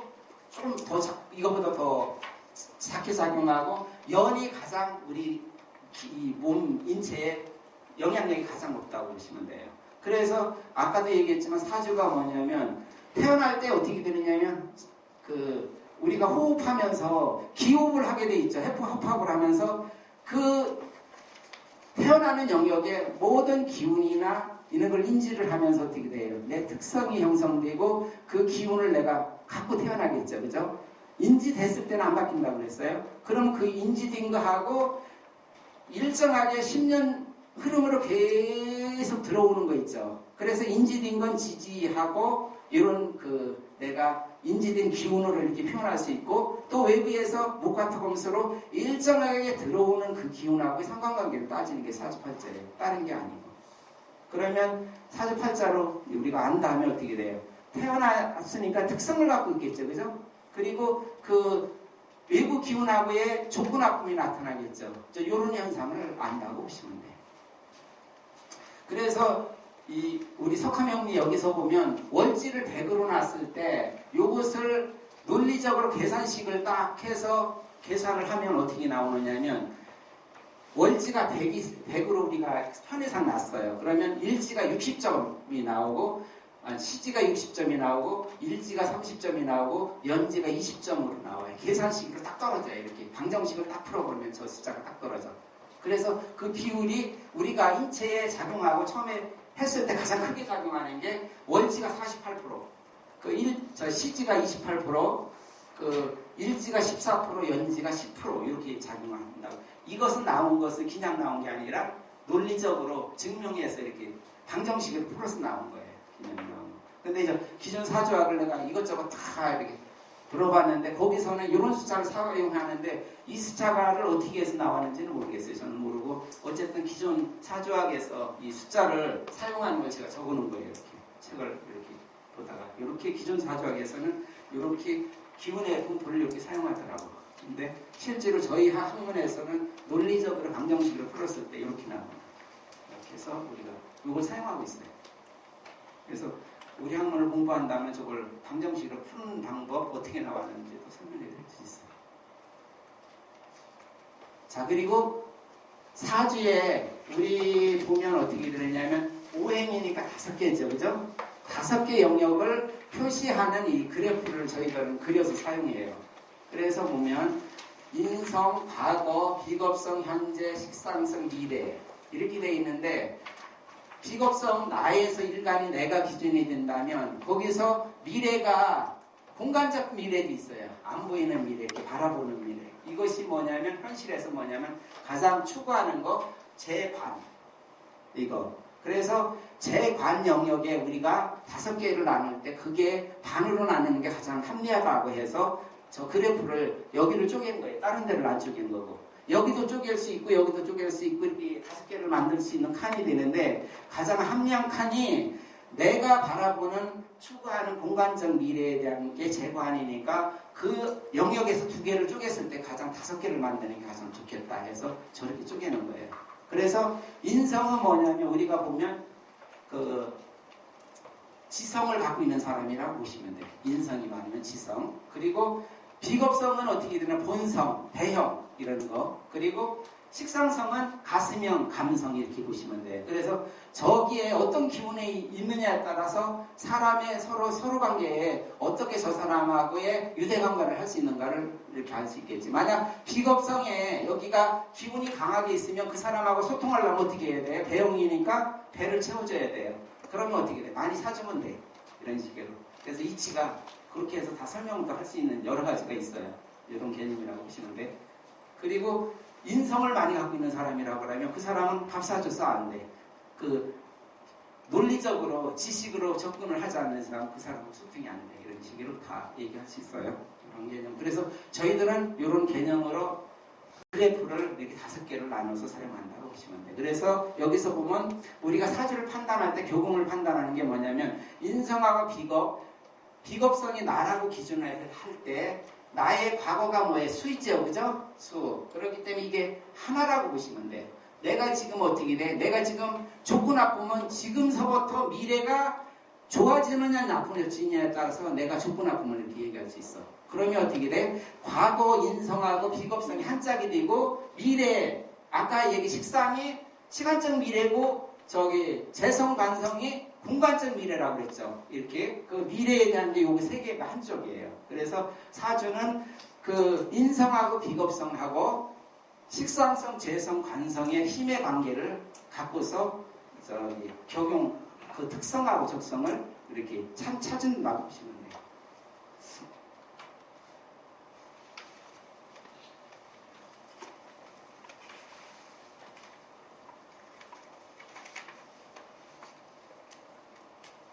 A: 좀 더 이거보다 더 작게 작용하고, 연이 가장 우리 몸 인체에 영향력이 가장 높다고 보시면 돼요. 그래서 아까도 얘기했지만 사주가 뭐냐면 태어날 때 어떻게 되느냐면 우리가 호흡하면서 기호흡을 하게 돼 있죠. 호흡을 하면서 그 태어나는 영역의 모든 기운이나 이런 걸 인지를 하면서 어떻게 돼요? 내 특성이 형성되고 그 기운을 내가 갖고 태어나겠죠. 그죠? 인지됐을 때는 안 바뀐다고 그랬어요. 그럼 그 인지된 거하고 일정하게 10년 흐름으로 계속 들어오는 거 있죠. 그래서 인지된 건 지지하고 이런 내가 인지된 기운으로 이렇게 표현할 수 있고, 또 외부에서 목화토금수로 일정하게 들어오는 그 기운하고 상관관계를 따지는 게 사주팔자예요. 다른 게 아니고. 그러면 사주팔자로 우리가 안다 하면 어떻게 돼요? 태어났으니까 특성을 갖고 있겠죠. 그죠? 그리고 그 외부 기운하고의 조건 아픔이 나타나겠죠. 이런 현상을 안다고 보시면 돼요. 그래서 우리 석화명리 여기서 보면 월지를 100으로 놨을 때 요것을 논리적으로 계산식을 딱 해서 계산을 하면 어떻게 나오느냐면, 월지가 100으로 우리가 편의상 놨어요. 그러면 일지가 60점이 나오고, 시지가 60점이 나오고, 일지가 30점이 나오고, 연지가 20점으로 나와요. 계산식으로 딱 떨어져요. 이렇게 방정식을 딱 풀어보면 저 숫자가 딱 떨어져. 그래서 그 비율이 우리가 인체에 작용하고 처음에 했을 때 가장 크게 작용하는 게 월지가 48%, 시지가 28%, 일지가 14%, 연지가 10% 이렇게 작용한다고. 이것은 나온 것은 그냥 나온 게 아니라 논리적으로 증명해서 이렇게 방정식으로 풀어서 나온 거예요. 그냥 나온 거. 근데 이제 기존 사주학을 내가 이것저것 다 이렇게 들어봤는데 거기서는 이런 숫자를 사용하는데 이 숫자를 어떻게 해서 나왔는지는 모르겠어요. 저는 모르고 어쨌든 기존 사주학에서 이 숫자를 사용하는 걸 제가 적어놓은 거예요. 이렇게 책을 이렇게 보다가 이렇게 기존 사주학에서는 이렇게 기운의 분포를 이렇게 사용하더라고요. 근데 실제로 저희 학문에서는 논리적으로 방정식으로 풀었을 때 이렇게 나옵니다. 이렇게 해서 우리가 이걸 사용하고 있어요. 그래서 우리 학문을 공부한다면 저걸 방정식으로 푸는 방법 어떻게 나왔는지도 설명해 드릴 수 있어요. 자, 그리고 사주에 우리 보면 어떻게 되느냐면 오행이니까 5개죠. 그죠? 5개 영역을 표시하는 이 그래프를 저희들은 그려서 사용해요. 그래서 보면 인성, 과거, 비겁성, 현재, 식상성, 미래 이렇게 돼 있는데, 비겁성 나에서 일간이 내가 기준이 된다면 거기서 미래가 공간적 미래도 있어요. 안 보이는 미래, 이렇게 바라보는 미래. 이것이 뭐냐면 현실에서 뭐냐면 가장 추구하는 거 재관 이거. 그래서 재관 영역에 우리가 5개를 나눌 때 그게 반으로 나누는 게 가장 합리하다고 해서 저 그래프를 여기를 쪼갠 거예요. 다른 데를 안 쪼갠 거고. 여기도 쪼갤 수 있고 여기도 쪼갤 수 있고 이렇게 5개를 만들 수 있는 칸이 되는데, 가장 합리한 칸이 내가 바라보는 추구하는 공간적 미래에 대한 게 재관이니까 그 영역에서 2개를 쪼갰을 때 가장 5개를 만드는 게 가장 좋겠다 해서 저렇게 쪼개는 거예요. 그래서 인성은 뭐냐면 우리가 보면 지성을 갖고 있는 사람이라고 보시면 돼요. 인성이 많으면 지성. 그리고 비겁성은 어떻게 되나 본성, 대형 이런 거. 그리고 식상성은 가슴형, 감성 이렇게 보시면 돼요. 그래서 저기에 어떤 기운이 있느냐에 따라서 사람의 서로 관계에 어떻게 저 사람하고의 유대관계를 할 수 있는가를 이렇게 알 수 있겠지. 만약 비겁성에 여기가 기운이 강하게 있으면 그 사람하고 소통하려면 어떻게 해야 돼요? 배영이니까 배를 채워줘야 돼요. 그러면 어떻게 돼? 많이 사주면 돼. 이런 식으로. 그래서 이치가 그렇게 해서 다 설명도 할 수 있는 여러 가지가 있어요. 이런 개념이라고 보시면 돼. 그리고 인성을 많이 갖고 있는 사람이라고 하면 그 사람은 밥 사줘서 안 돼. 그 논리적으로 지식으로 접근을 하지 않는 사람은 그 사람은 소통이 안 돼. 이런 식으로 다 얘기할 수 있어요. 이런 개념. 그래서 저희들은 이런 개념으로 그래프를 이렇게 5개를 나눠서 사용한다고 보시면 돼요. 그래서 여기서 보면 우리가 사주를 판단할 때 교공을 판단하는 게 뭐냐면 인성하고 비겁성이 나라고 기준을 할 때 나의 과거가 뭐예요? 수있죠, 그죠? 수. 그렇기 때문에 이게 하나라고 보시면 돼요. 내가 지금 어떻게 돼? 내가 지금 좋고 나쁘면 지금서부터 미래가 좋아지느냐 나쁘느냐에 따라서 내가 좋고 나쁨을 이렇게 얘기할 수 있어. 그러면 어떻게 돼? 과거 인성하고 비겁성이 한 짝이 되고 미래, 아까 얘기 식상이 시간적 미래고 재성 관성이 공간적 미래라고 그랬죠. 이렇게 그 미래에 대한 게 요거 3개가 한쪽이에요. 그래서 사주는 그 인성하고 비겁성하고 식상성, 재성, 관성의 힘의 관계를 갖고서 적용 그 특성하고 적성을 이렇게 찾은다고 보시면 돼요.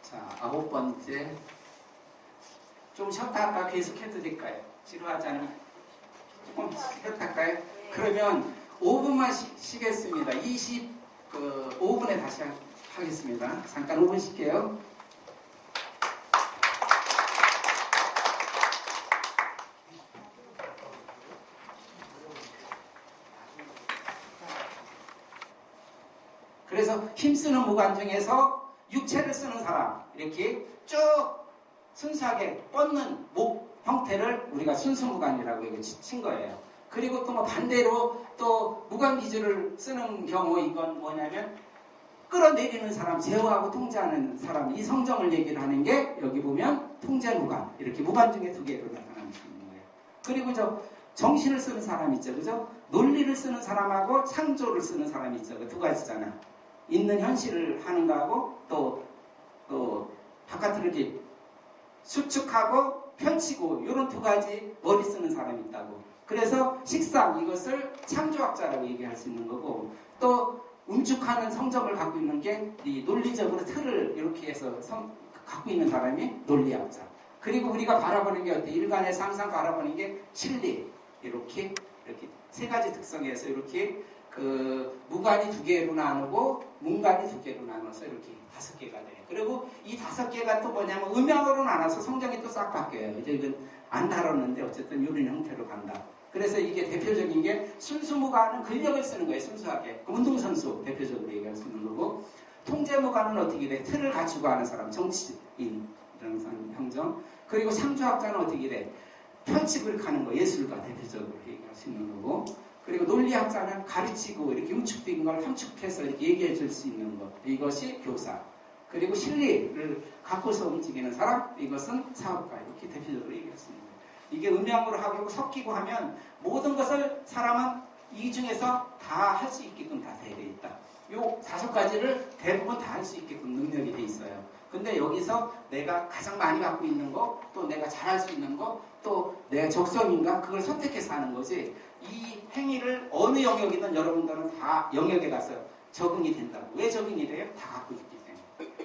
A: 자, 9번째. 좀 쉬었다 할까요? 계속 해드릴까요? 지루하지 않으면 조금 쉬었다 할까요? 그러면 5분만 쉬겠습니다. 5분에 다시 하겠습니다. 잠깐 5분 쉴게요. 그래서 힘쓰는 무관 중에서 육체를 쓰는 사람 이렇게 쭉 순수하게 뻗는 목 형태를 우리가 순수무관이라고 이거 친 거예요. 그리고 또 뭐 반대로 또 무관기주를 쓰는 경우 이건 뭐냐면 끌어내리는 사람, 제어하고 통제하는 사람 이 성정을 얘기를 하는 게 여기 보면 통제무관 이렇게 무관 중에 2개로 나타나는 거예요. 그리고 정신을 쓰는 사람 있죠, 그죠? 논리를 쓰는 사람하고 창조를 쓰는 사람이 있죠. 그 2가지잖아. 있는 현실을 하는 거하고 또 바깥으로 이렇게 수축하고 펼치고 이런 2가지 머리 쓰는 사람이 있다고. 그래서 식상 이것을 창조학자라고 얘기할 수 있는 거고 또 움축하는 성적을 갖고 있는 게 이 논리적으로 틀을 이렇게 해서 갖고 있는 사람이 논리학자. 그리고 우리가 바라보는 게 어때? 일간에서 항상 바라보는 게 실리 이렇게 3가지 특성에서 이렇게 그 무관이 2개로 나누고 문관이 2개로 나눠서 이렇게 5개가 돼요. 그리고 이 5개가 또 뭐냐면 음양으로 나눠서 성정이 또 싹 바뀌어요. 이제 이건 안 다뤘는데 어쨌든 이런 형태로 간다. 그래서 이게 대표적인 게 순수무관은 근력을 쓰는 거예요. 순수하게. 운동선수 대표적으로 얘기할 수 있는 거고 통제무관은 어떻게 돼? 틀을 갖추고 하는 사람, 정치인 이런 형정. 그리고 창조학자는 어떻게 돼? 펼치고 이렇게 하는 거, 예술가 대표적으로 얘기할 수 있는 거고 그리고 논리학자는 가르치고 이렇게 우측된 걸 함축해서 이렇게 얘기해 줄 수 있는 것. 이것이 교사. 그리고 실리를 갖고서 움직이는 사람, 이것은 사업가. 이렇게 대표적으로 얘기할 수 있는 거예요. 이게 음양으로 하고 섞이고 하면 모든 것을 사람은 이 중에서 다 할 수 있게끔 다 되어 있다. 요 5가지를 대부분 다 할 수 있게끔 능력이 돼 있어요. 근데 여기서 내가 가장 많이 갖고 있는 거, 또 내가 잘할 수 있는 거, 또 내가 적성인가 그걸 선택해서 하는 거지. 이 행위를 어느 영역이든 여러분들은 다 영역에 가서 적응이 된다고. 왜 적응이 돼요? 다 갖고 있기 때문에.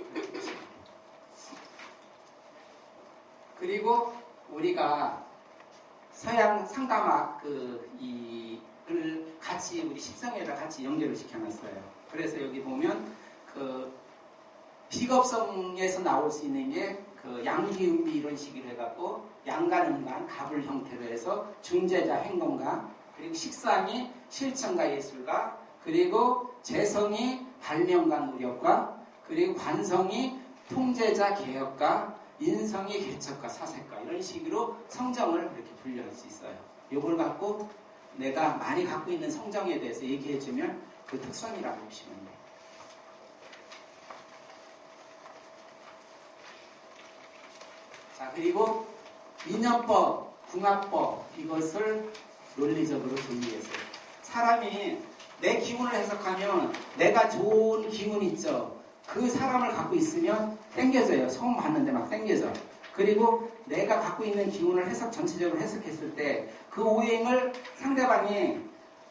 A: 그리고 우리가 서양 상담학 이를 같이 우리 식성에다 같이 연결을 시켜놨어요. 그래서 여기 보면 그 비겁성에서 나올 수 있는 게 그 양기음비 이런 식으로 해갖고 양간음간 갑을 형태로 해서 중재자 행동가 그리고 식상이 실천가 예술가 그리고 재성이 발명가 무력가 그리고 관성이 통제자 개혁가 인성의 개척과 사색과 이런 식으로 성정을 이렇게 분류할 수 있어요. 이걸 갖고 내가 많이 갖고 있는 성정에 대해서 얘기해주면 그 특성이라고 보시면 돼요. 자, 그리고 인연법, 궁합법 이것을 논리적으로 정리했어요. 사람이 내 기운을 해석하면 내가 좋은 기운 있죠. 그 사람을 갖고 있으면 땡겨져요. 처음 봤는데 막 땡겨져. 그리고 내가 갖고 있는 기운을 전체적으로 해석했을 때 그 오행을 상대방이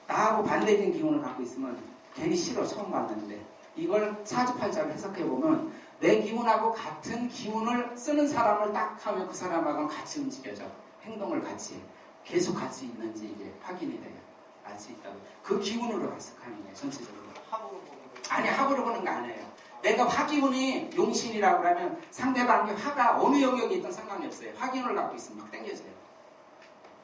A: 나하고 반대된 기운을 갖고 있으면 괜히 싫어. 처음 봤는데. 이걸 사주팔자를 해석해보면 내 기운하고 같은 기운을 쓰는 사람을 딱 하면 그 사람하고는 같이 움직여져. 행동을 같이 해. 계속 같이 있는지 이게 확인이 돼요. 알 수 있다고. 그 기운으로 해석하는 거예요. 전체적으로.
B: 합으로 보는 거.
A: 아니, 합으로 보는 거 아니에요. 내가 화기운이 용신이라고 하면 상대방이 화가 어느 영역에 있든 상관이 없어요. 화기운을 갖고 있으면 막 땡겨져요.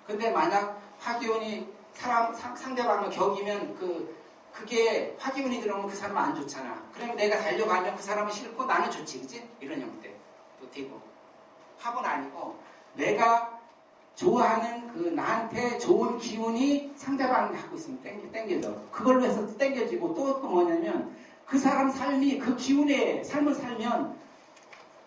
A: 근데 만약 화기운이 상대방을 격이면 그게 화기운이 들어오면 그 사람은 안 좋잖아. 그러면 내가 달려가면 그 사람은 싫고 나는 좋지, 그치? 이런 형태. 또 되고. 합은 아니고 내가 좋아하는 그 나한테 좋은 기운이 상대방이 갖고 있으면 땡겨져. 그걸로 해서 땡겨지고 또 뭐냐면 그 사람 삶이 그 기운의 삶을 살면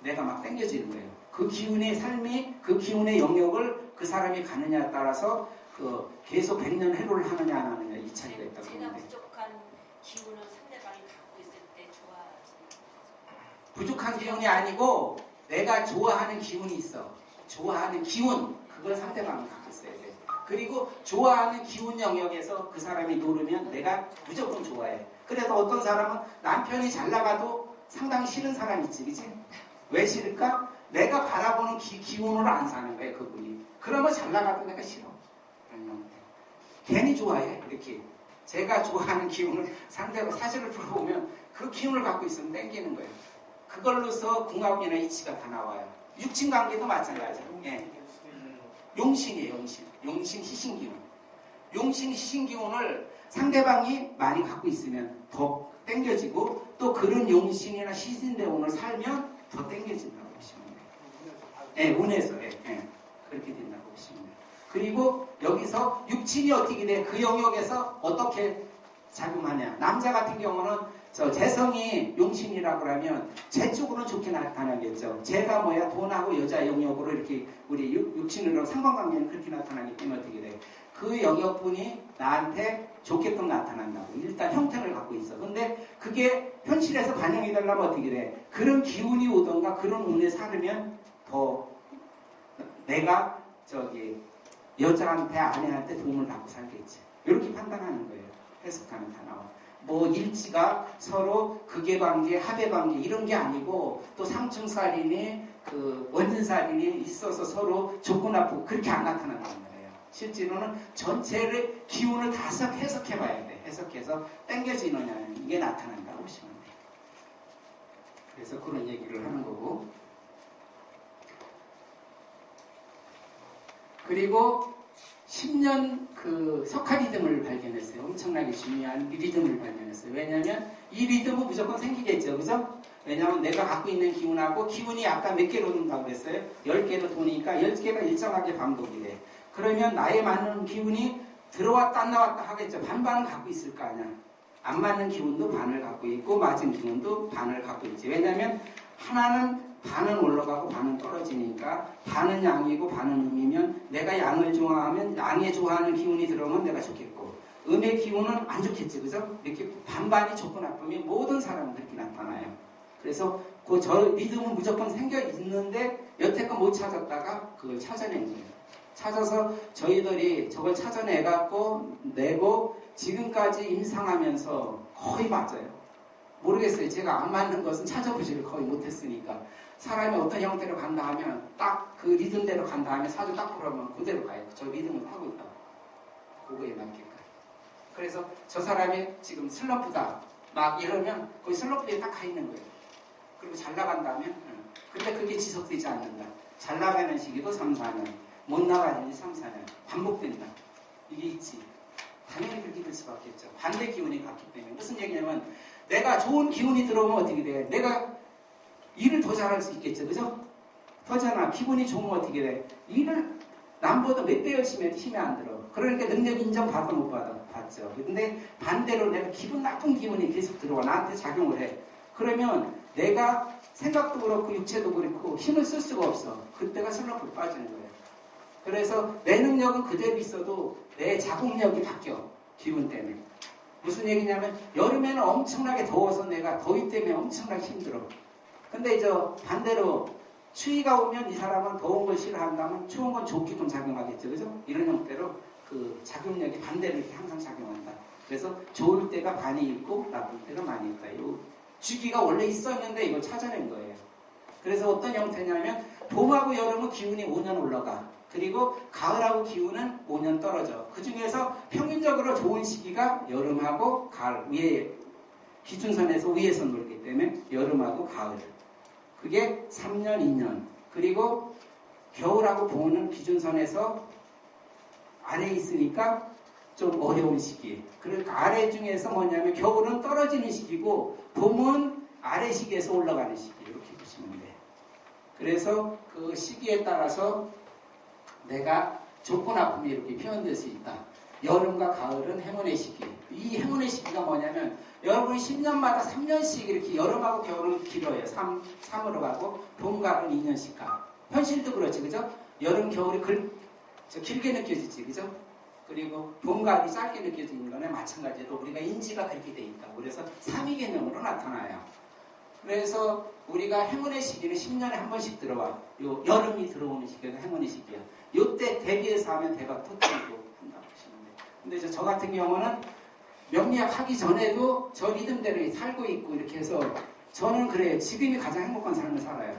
A: 내가 막 땡겨지는 거예요. 그 기운의 삶이 그 기운의 영역을 그 사람이 가느냐에 따라서 계속 100년 해로를 하느냐 안 하느냐 이 차이가 있다고
C: 제가
A: 보는데
C: 부족한 기운을 상대방이 갖고 있을 때 좋아하지.
A: 부족한 기운이 아니고 내가 좋아하는 기운이 있어. 좋아하는 기운 그걸 상대방이 갖고 있어야 돼. 그리고 좋아하는 기운 영역에서 그 사람이 노르면 내가 무조건 좋아해. 그래서 어떤 사람은 남편이 잘 나가도 상당히 싫은 사람이 있지, 그치? 왜 싫을까? 내가 바라보는 기운으로 안 사는 거예요, 그분이. 그러면 잘 나가도 내가 싫어. 괜히 좋아해, 이렇게. 제가 좋아하는 기운을 상대가 사실을 풀어보면 그 기운을 갖고 있으면 땡기는 거예요. 그걸로서 궁합이나 이치가 다 나와요. 육친관계도 마찬가지예요. 예. 용신이에요, 용신. 용신 희신기운. 용신 희신기운을 상대방이 많이 갖고 있으면 더 땡겨지고 또 그런 용신이나 희신대운을 살면 더 땡겨진다고 보시면 돼요. 예, 운에서. 예, 예. 그렇게 된다고 보시면 돼요. 그리고 여기서 육친이 어떻게 돼? 그 영역에서 어떻게 작용하냐. 남자 같은 경우는 재성이 용신이라고 하면 제 쪽으로는 좋게 나타나겠죠. 제가 돈하고 여자 영역으로 이렇게 우리 육친으로 상관관계는 그렇게 나타나기 때문에 어떻게 돼? 그 영역분이 나한테 좋게끔 나타난다고. 일단 형태를 갖고 있어. 근데 그게 현실에서 반영이 되려면 어떻게 돼? 그런 기운이 오던가 그런 운에 살으면 더 내가 여자한테 아내한테 도움을 받고 살겠지. 이렇게 판단하는 거예요. 해석하면 다 나와. 일지가 서로 극의 관계, 합의 관계 이런 게 아니고 또 상충살인이 원진살인이 있어서 서로 좋고 나쁘고 그렇게 안 나타난다는 거예요. 실제로는 전체를 기운을 다 해석해 봐야 돼. 해석해서 땡겨지느냐 이게 나타난다고 보시면 돼요. 그래서 그런 얘기를 하는 거고. 그리고 10년 석화 리듬을 발견했어요. 엄청나게 중요한 리듬을 발견했어요. 왜냐하면 이 리듬은 무조건 생기겠죠. 그죠? 왜냐하면 내가 갖고 있는 기운하고 기운이 아까 몇 개로 돈다고 그랬어요? 10개로 도니까 10개가 일정하게 반복이 돼. 그러면 나에 맞는 기운이 들어왔다 안 나왔다 하겠죠. 반반은 갖고 있을 거 아니야. 안 맞는 기운도 반을 갖고 있고 맞은 기운도 반을 갖고 있지. 왜냐하면 하나는 반은 올라가고 반은 떨어지니까 반은 양이고 반은 음이면 내가 양을 좋아하면 양에 좋아하는 기운이 들어오면 내가 좋겠고 음의 기운은 안 좋겠지. 그죠? 이렇게 반반이 좋고 나쁘면 모든 사람은 그렇게 나타나요. 그래서 저 리듬은 무조건 생겨 있는데 여태껏 못 찾았다가 그걸 찾아낸 거예요. 찾아서 저희들이 저걸 찾아내갖고 내고 지금까지 임상하면서 거의 맞아요. 모르겠어요. 제가 안 맞는 것은 찾아보지를 거의 못했으니까. 사람이 어떤 형태로 간다 하면 딱 그 리듬대로 간다 하면 사주 딱 보라면 그대로 가요. 저 리듬을 타고 있다고. 그거에 맞게끔. 그래서 저 사람이 지금 슬럼프다 막 이러면 거기 슬럼프에 딱 가 있는 거예요. 그리고 잘 나간다면 근데 그게 지속되지 않는다. 잘 나가는 시기도 3, 4년 못 나가는 시 3, 4년 반복된다. 이게 있지. 당연히 그렇게 될 수밖에 없죠. 반대 기운이 갔기 때문에. 무슨 얘기냐면 내가 좋은 기운이 들어오면 어떻게 돼? 내가 일을 더 잘할 수 있겠죠. 그죠? 더잖아. 기분이 좋으면 어떻게 돼? 일을 남보다 몇 배 열심히 해도 힘이 안 들어. 그러니까 능력 인정 받아 못 받아? 받죠. 근데 반대로 내가 기분 나쁜 기분이 계속 들어와. 나한테 작용을 해. 그러면 내가 생각도 그렇고 육체도 그렇고 힘을 쓸 수가 없어. 그때가 슬럼프에 빠지는 거예요. 그래서 내 능력은 그대로 있어도 내 자국력이 바뀌어. 기분 때문에. 무슨 얘기냐면 여름에는 엄청나게 더워서 내가 더위 때문에 엄청나게 힘들어. 근데 이제 반대로 추위가 오면 이 사람은 더운 걸 싫어한다면 추운 건 좋게끔 작용하겠죠. 그죠? 이런 형태로 그 작용력이 반대로 이렇게 항상 작용한다. 그래서 좋을 때가 반이 있고 나쁠 때가 많이 있다. 이 주기가 원래 있었는데 이걸 찾아낸 거예요. 그래서 어떤 형태냐면 봄하고 여름은 기운이 5년 올라가. 그리고 가을하고 기운은 5년 떨어져. 그 중에서 평균적으로 좋은 시기가 여름하고 가을. 위에 기준선에서 위에서 놀기 때문에 여름하고 가을. 그게 3년, 2년. 그리고 겨울하고 봄은 기준선에서 아래에 있으니까 좀 어려운 시기. 그러니까 아래 중에서 뭐냐면 겨울은 떨어지는 시기고 봄은 아래 시기에서 올라가는 시기. 이렇게 보시면 돼요. 그래서 그 시기에 따라서 내가 좋고 나쁨이 이렇게 표현될 수 있다. 여름과 가을은 행운의 시기. 이 행운의 시기가 뭐냐면 여러분이 10년마다 3년씩 이렇게 여름하고 겨울은 길어요. 3으로 가고 봄, 가을은 2년씩 가. 현실도 그렇지, 그죠? 여름, 겨울이 길게 느껴지지, 그죠? 그리고 봄, 가을이 짧게 느껴지는 거는 마찬가지로 우리가 인지가 그렇게 돼 있다. 그래서 3위 개념으로 나타나요. 그래서 우리가 행운의 시기는 10년에 한 번씩 들어와. 요 여름이 들어오는 시기가 행운의 시기야. 요때 대비해서 하면 대박 터뜨리고 한다고 보시면 돼요. 근데 저 같은 경우는 명리학 하기 전에도 저 리듬대로 살고 있고 이렇게 해서 저는 그래요. 지금이 가장 행복한 삶을 살아요.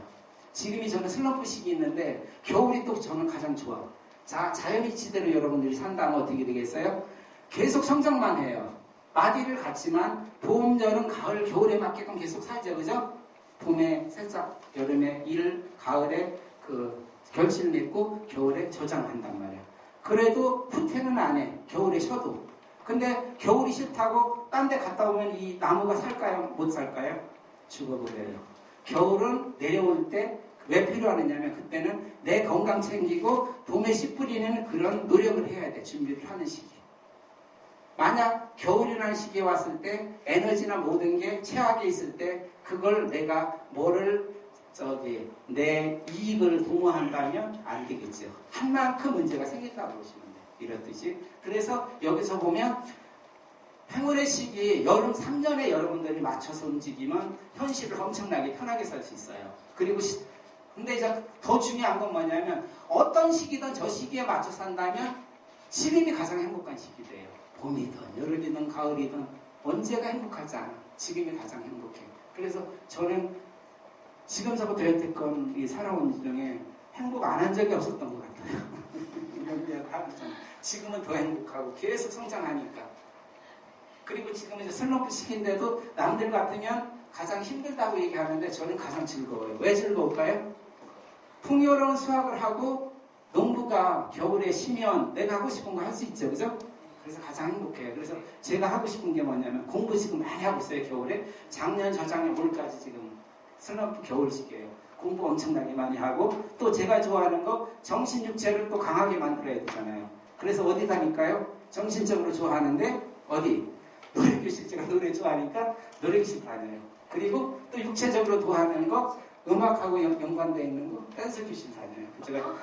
A: 지금이 저는 슬럼프 시기 있는데 겨울이 또 저는 가장 좋아. 자, 자연이치대로 여러분들이 산다면 어떻게 되겠어요? 계속 성장만 해요. 마디를 갖지만 봄, 여름, 가을, 겨울에 맞게끔 계속 살죠. 그죠? 봄에 새싹, 여름에 일, 가을에 그 결실을 맺고 겨울에 저장한단 말이야. 그래도 후퇴는 안 해. 겨울에 쉬어도. 근데 겨울이 싫다고 딴 데 갔다 오면 이 나무가 살까요? 못 살까요? 죽어버려요. 겨울은 내려올 때 왜 필요하느냐면 그때는 내 건강 챙기고 봄에 씨 뿌리는 그런 노력을 해야 돼. 준비를 하는 시기. 만약 겨울이라는 시기에 왔을 때 에너지나 모든 게 최악에 있을 때 그걸 내가 내 이익을 도모한다면 안 되겠죠. 한 만큼 문제가 생긴다고 보시면 돼요. 이렇듯이. 그래서 여기서 보면 행운의 시기 여름 3년에 여러분들이 맞춰서 움직이면 현실을 엄청나게 편하게 살 수 있어요. 그리고 근데 이제 더 중요한 건 뭐냐면 어떤 시기든 저 시기에 맞춰 산다면 지금이 가장 행복한 시기예요. 봄이든 여름이든 가을이든 언제가 행복하지 않아. 지금이 가장 행복해. 그래서 저는 지금서부터 여태껏 이 살아온 중에 행복 안 한 적이 없었던 것 같아요. 지금은 더 행복하고 계속 성장하니까. 그리고 지금 이제 슬럼프 시기인데도 남들 같으면 가장 힘들다고 얘기하는데 저는 가장 즐거워요. 왜 즐거울까요? 풍요로운 수확을 하고 농부가 겨울에 쉬면 내가 하고 싶은 거 할 수 있죠. 그죠? 그래서 가장 행복해요. 그래서 제가 하고 싶은 게 뭐냐면 공부 지금 많이 하고 있어요. 겨울에. 작년, 저작년, 올까지 지금 슬럼프 겨울 시기예요. 공부 엄청나게 많이 하고 또 제가 좋아하는 거 정신 육체를 또 강하게 만들어야 되잖아요. 그래서 어디 다닐까요? 정신적으로 좋아하는데 어디? 노래교실. 제가 노래 좋아하니까 노래교실 다녀요. 그리고 또 육체적으로 좋아하는 거 음악하고 연관되어 있는 거 댄스 교실 다녀요. 제가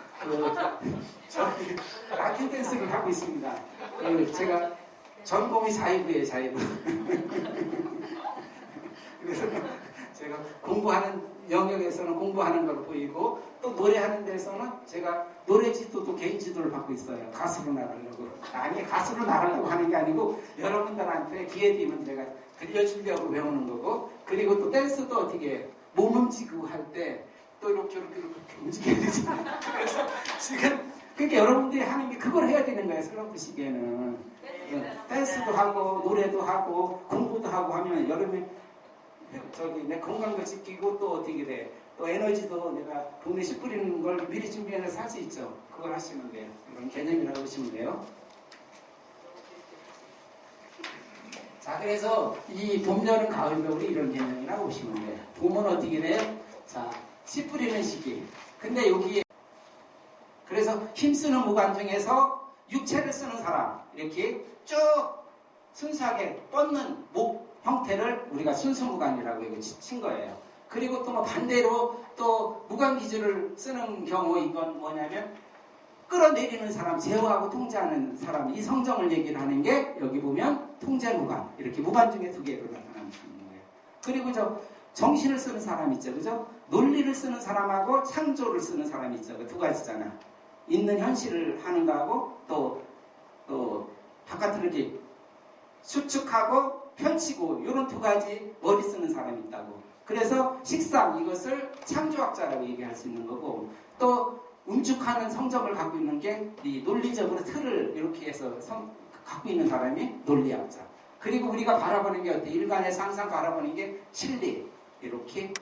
A: 저기 라틴 댄스를 하고 있습니다. 제가 전공이 자유부예요. 자유부. 그래서 제가 공부하는 영역에서는 공부하는 걸 보이고 또 노래하는 데서는 제가 노래 지도도 개인 지도를 받고 있어요. 가수로 나가려고. 아니 가수로 나가려고 하는 게 아니고 여러분들한테 기회 되면 제가 들려주려고 배우는 거고 그리고 또 댄스도 어떻게 몸 움직이고 할 때 또 이렇게 움직여야 되잖아요. 그래서 지금 그러니까 여러분들이 하는 게 그걸 해야 되는 거예요. 슬럼프 시기에는. 댄스도 하고 노래도 하고 공부도 하고 하면 여름에 내 건강도 지키고 또 어떻게 돼. 또 에너지도 내가 봄에 씨 뿌리는 걸 미리 준비해서 할 수 있죠. 그걸 하시면 돼요. 이런 개념이라고 보시면 돼요. 자, 그래서 이 봄, 여름, 가을, 겨울이 이런 개념이라고 보시면 돼요. 봄은 어떻게 돼요? 자, 씨 뿌리는 시기. 근데 여기에 그래서 힘쓰는 무관 중에서 육체를 쓰는 사람 이렇게 쭉 순수하게 뻗는 목 형태를 우리가 순수무관이라고 이거 친 거예요. 그리고 또 뭐 반대로 또 무관기주를 쓰는 경우 이건 뭐냐면 끌어내리는 사람, 제어하고 통제하는 사람 이 성정을 얘기를 하는 게 여기 보면 통제무관 이렇게 무관 중에 두 개로 나타나는 거예요. 그리고 저 정신을 쓰는 사람 있죠, 그죠? 논리를 쓰는 사람하고 창조를 쓰는 사람이 있죠. 그 두 가지잖아. 있는 현실을 하는 거하고 또 바깥으로 이렇게 수축하고 펼치고 이런 두 가지 머리 쓰는 사람이 있다고. 그래서 식상 이것을 창조학자라고 얘기할 수 있는 거고 또 응축하는 성정을 갖고 있는 게 이 논리적으로 틀을 이렇게 해서 갖고 있는 사람이 논리학자. 그리고 우리가 바라보는 게 어때? 일간에서 항상 바라보는 게 실리 이렇게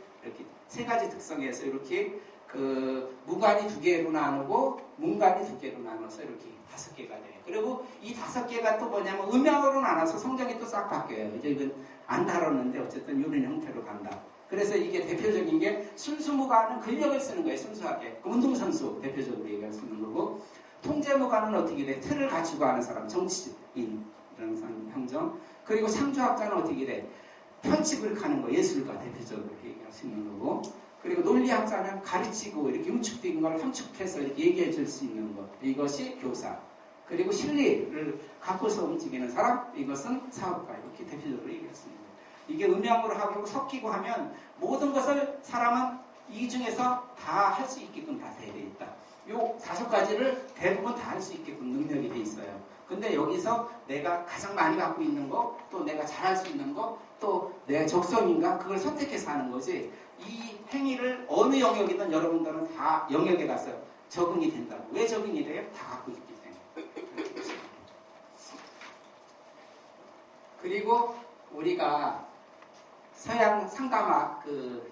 A: 세 가지 특성에서 이렇게 그 무관이 두 개로 나누고 문관이 두 개로 나눠서 이렇게 5개가 돼요. 그리고 이 5개가 또 뭐냐면 음양으로 나눠서 성정이 또 싹 바뀌어요. 이제 이건 안 다뤘는데 어쨌든 이런 형태로 간다. 그래서 이게 대표적인 게 순수무관은 근력을 쓰는 거예요. 순수하게. 운동선수 대표적으로 얘기할 수 있는 거고 통제무관은 어떻게 돼? 틀을 갖추고 하는 사람, 정치인 이런 형정. 그리고 창조학자는 어떻게 돼? 펼치고 이렇게 하는 거, 예술가 대표적으로 얘기할 수 있는 거고 그리고 논리학자는 가르치고 이렇게 응축된 걸 함축해서 이렇게 얘기해 줄 수 있는 것. 이것이 교사. 그리고 실리를 갖고서 움직이는 사람, 이것은 사업가. 이렇게 대표적으로 얘기할 수 있는 거예요. 이게 음양으로 하고 섞이고 하면 모든 것을 사람은 이 중에서 다 할 수 있게끔 다 되어 있다. 요 5가지를 대부분 다 할 수 있게끔 능력이 돼 있어요. 근데 여기서 내가 가장 많이 갖고 있는 거, 또 내가 잘할 수 있는 거, 또 내 적성인가 그걸 선택해서 하는 거지. 이 행위를 어느 영역이든 여러분들은 다 영역에 가서 적응이 된다고. 왜 적응이 돼요? 다 갖고 있기 때문에. 그리고 우리가 서양 상담학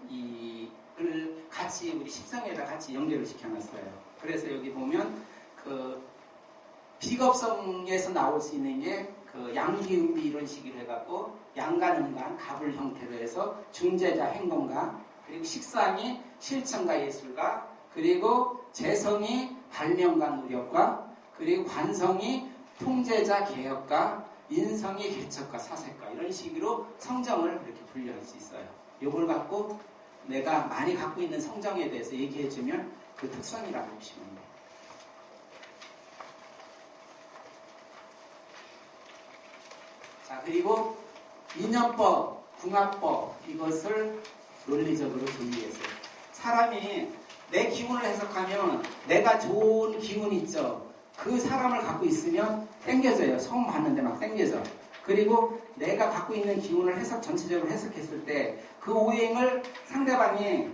A: 이를 같이 우리 십성에다 같이 연결을 시켜놨어요. 그래서 여기 보면 그 비겁성에서 나올 수 있는 게 그 양기음비 이런 식으로 해갖고 양간음간 갑을 형태로 해서 중재자 행동가 그리고 식상이 실천가 예술가 그리고 재성이 발명가 노력가 그리고 관성이 통제자 개혁가 인성이 개척가 사색가 이런 식으로 성정을 이렇게 분류할 수 있어요. 이걸 갖고 내가 많이 갖고 있는 성정에 대해서 얘기해주면 그 특성이라고 보시면 돼요. 자, 그리고 인연법, 궁합법 이것을 논리적으로 정리했어요. 사람이 내 기운을 해석하면 내가 좋은 기운이 있죠. 그 사람을 갖고 있으면 땡겨져요. 처음 봤는데 막 땡겨져. 그리고 내가 갖고 있는 기운을 전체적으로 해석했을 때 그 오행을 상대방이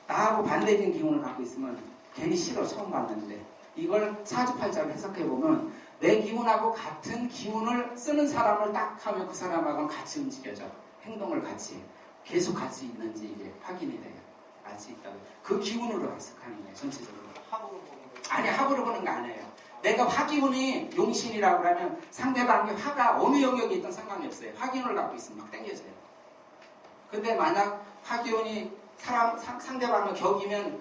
A: 나하고 반대된 기운을 갖고 있으면 괜히 싫어. 처음 봤는데. 이걸 사주팔자로 해석해보면 내 기운하고 같은 기운을 쓰는 사람을 딱 하면 그 사람하고는 같이 움직여져. 행동을 같이 계속 할 수 있는지 이게 확인이 돼요. 알 수 있다고. 그 기운으로 해석하는 거예요. 전체적으로.
B: 합으로 보는 거예요?
A: 아니 합으로 보는 거 아니에요. 내가 화기운이 용신이라고 하면 상대방이 화가 어느 영역에 있든 상관이 없어요. 화기운을 갖고 있으면 막 땡겨져요. 근데 만약 화기운이 상대방을 격이면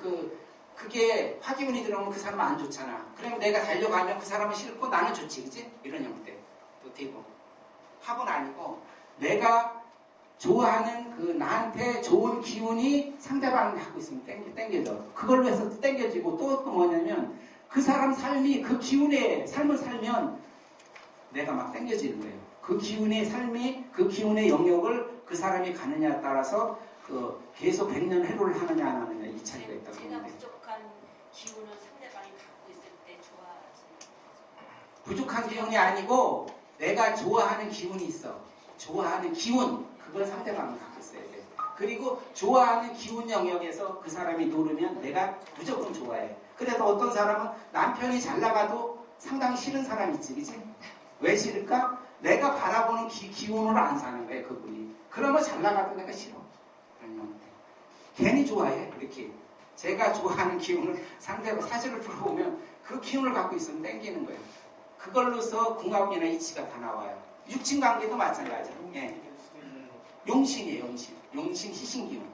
A: 그게 화기운이 들어오면 그 사람은 안 좋잖아. 그러면 내가 달려가면 그 사람은 싫고 나는 좋지, 그치? 이런 형태. 또 되고. 합은 아니고 내가 좋아하는 그 나한테 좋은 기운이 상대방이 갖고 있으면 땡겨져. 그걸로 해서 땡겨지고 또 뭐냐면 그 사람 삶이 그 기운의 삶을 살면 내가 막 땡겨지는 거예요. 그 기운의 삶이 그 기운의 영역을 그 사람이 가느냐에 따라서 그 계속 백년 해로를 하느냐 안 하느냐 이 차이가 있다고
C: 제가
A: 보는데
C: 부족한 기운을 상대방이 갖고 있을 때 좋아하지.
A: 부족한 기운이 아니고 내가 좋아하는 기운이 있어. 좋아하는 기운 그걸 상대방이 갖고 있어야 돼. 그리고 좋아하는 기운 영역에서 그 사람이 노르면 내가 무조건 좋아해. 그래서 어떤 사람은 남편이 잘 나가도 상당히 싫은 사람이 있지, 그치? 왜 싫을까? 내가 바라보는 기운으로 안 사는 거예요, 그분이. 그러면 잘 나가도 내가 싫어. 그런 형태. 괜히 좋아해, 이렇게. 제가 좋아하는 기운을 상대가 사주를 풀어보면 그 기운을 갖고 있으면 땡기는 거예요. 그걸로서 궁합이나 이치가 다 나와요. 육친관계도 마찬가지예요. 예. 용신이에요, 용신. 용신 희신기운.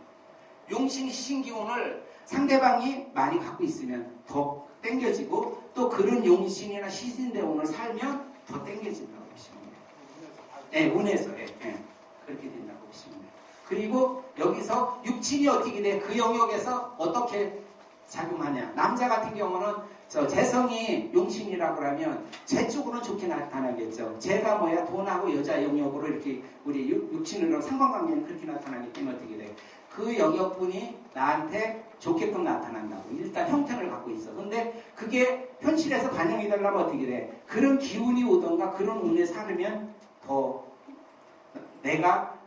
A: 용신 희신기운을 상대방이 많이 갖고 있으면 더 땡겨지고 또 그런 용신이나 시신대운을 살면 더 땡겨진다고 보시면 돼요. 네, 운에서 그렇게 된다고 보시면 돼요. 그리고 여기서 육친이 어떻게 돼? 그 영역에서 어떻게 작용하냐. 남자 같은 경우는 저 재성이 용신이라고 하면 제 쪽으로는 좋게 나타나겠죠. 제가 뭐야 돈하고 여자 영역으로 이렇게 우리 육친으로 상관관계는 그렇게 나타나기 때문에 어떻게 돼? 그 영역분이 나한테 좋게끔 나타난다고. 일단 형태를 갖고 있어. 근데 그게 현실에서 반영이 되려면 어떻게 돼? 그런 기운이 오던가 그런 운에 살으면 더 내가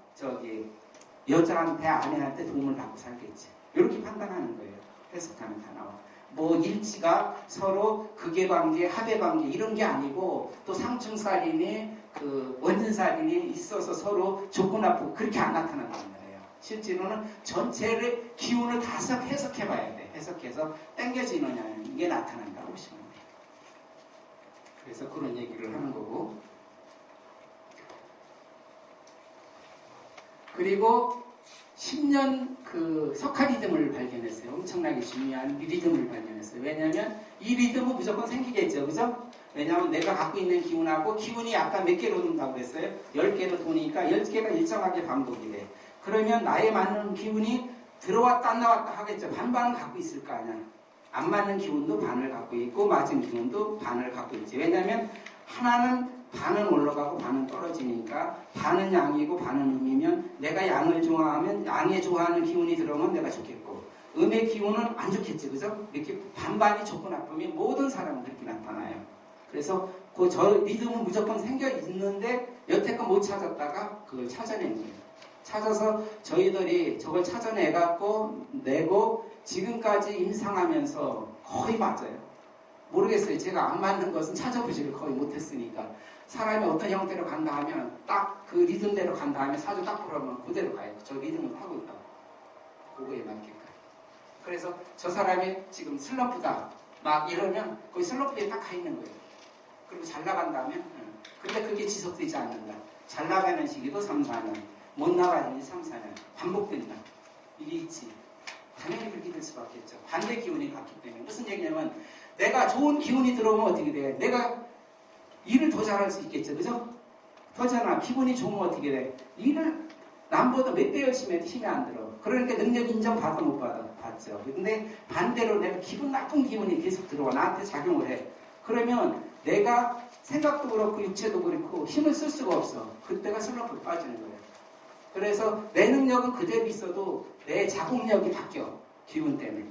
A: 여자한테 아내한테 도움을 받고 살겠지. 이렇게 판단하는 거예요. 해석하면 다 나와. 뭐 일치가 서로 극의 관계, 합의 관계 이런 게 아니고 또 상충살인이 그 원진살인이 있어서 서로 좋고 나쁘고 그렇게 안 나타난단 말이에요. 실제로는 전체를 기운을 다 해석해 봐야 돼. 해석해서 땡겨지느냐 이게 나타난다고 보시면 돼요. 그래서 그런 얘기를 하는 거고. 그리고 10년 그 석화 리듬을 발견했어요. 엄청나게 중요한 리듬을 발견했어요. 왜냐하면 이 리듬은 무조건 생기겠죠. 그죠? 왜냐하면 내가 갖고 있는 기운하고 기운이 아까 몇 개로 돈다고 그랬어요? 10개로 도니까 10개가 일정하게 반복이 돼. 그러면 나에 맞는 기운이 들어왔다 안 나왔다 하겠죠. 반반은 갖고 있을 거 아니야. 안 맞는 기운도 반을 갖고 있고 맞은 기운도 반을 갖고 있지. 왜냐하면 하나는 반은 올라가고 반은 떨어지니까 반은 양이고 반은 음이면 내가 양을 좋아하면 양에 좋아하는 기운이 들어오면 내가 좋겠고 음의 기운은 안 좋겠지. 그죠? 이렇게 반반이 좋고 나쁘면 모든 사람은 그렇게 나타나요. 그래서 그 저 리듬은 무조건 생겨 있는데 여태껏 못 찾았다가 그걸 찾아낸 거예요. 찾아서 저희들이 저걸 찾아내갖고 내고 지금까지 임상하면서 거의 맞아요. 모르겠어요. 제가 안 맞는 것은 찾아보지를 거의 못했으니까 사람이 어떤 형태로 간다 하면 딱 그 리듬대로 간다 하면 사주 딱 보라면 그대로 가요. 저 리듬을 타고 있다고. 그거에 맞게끔. 그래서 저 사람이 지금 슬럼프다 막 이러면 거기 슬럼프에 딱 가 있는 거예요. 그리고 잘 나간다면 근데 그게 지속되지 않는다. 잘 나가는 시기도 3, 4년 못 나가는 게 3, 4년 반복된다. 이게 있지. 당연히 그렇게 될 수밖에 없죠. 반대 기운이 갔기 때문에. 무슨 얘기냐면 내가 좋은 기운이 들어오면 어떻게 돼? 내가 일을 더 잘할 수 있겠죠. 그죠? 더잖아. 기분이 좋으면 어떻게 돼? 일을 남보다 몇 배 열심히 해도 힘이 안 들어. 그러니까 능력 인정 받아 못 받아? 받죠. 근데 반대로 내가 기분 나쁜 기운이 계속 들어와. 나한테 작용을 해. 그러면 내가 생각도 그렇고 육체도 그렇고 힘을 쓸 수가 없어. 그때가 슬럼프로 빠지는 거예요. 그래서 내 능력은 그대로 있어도 내 작용력이 바뀌어. 기운 때문에.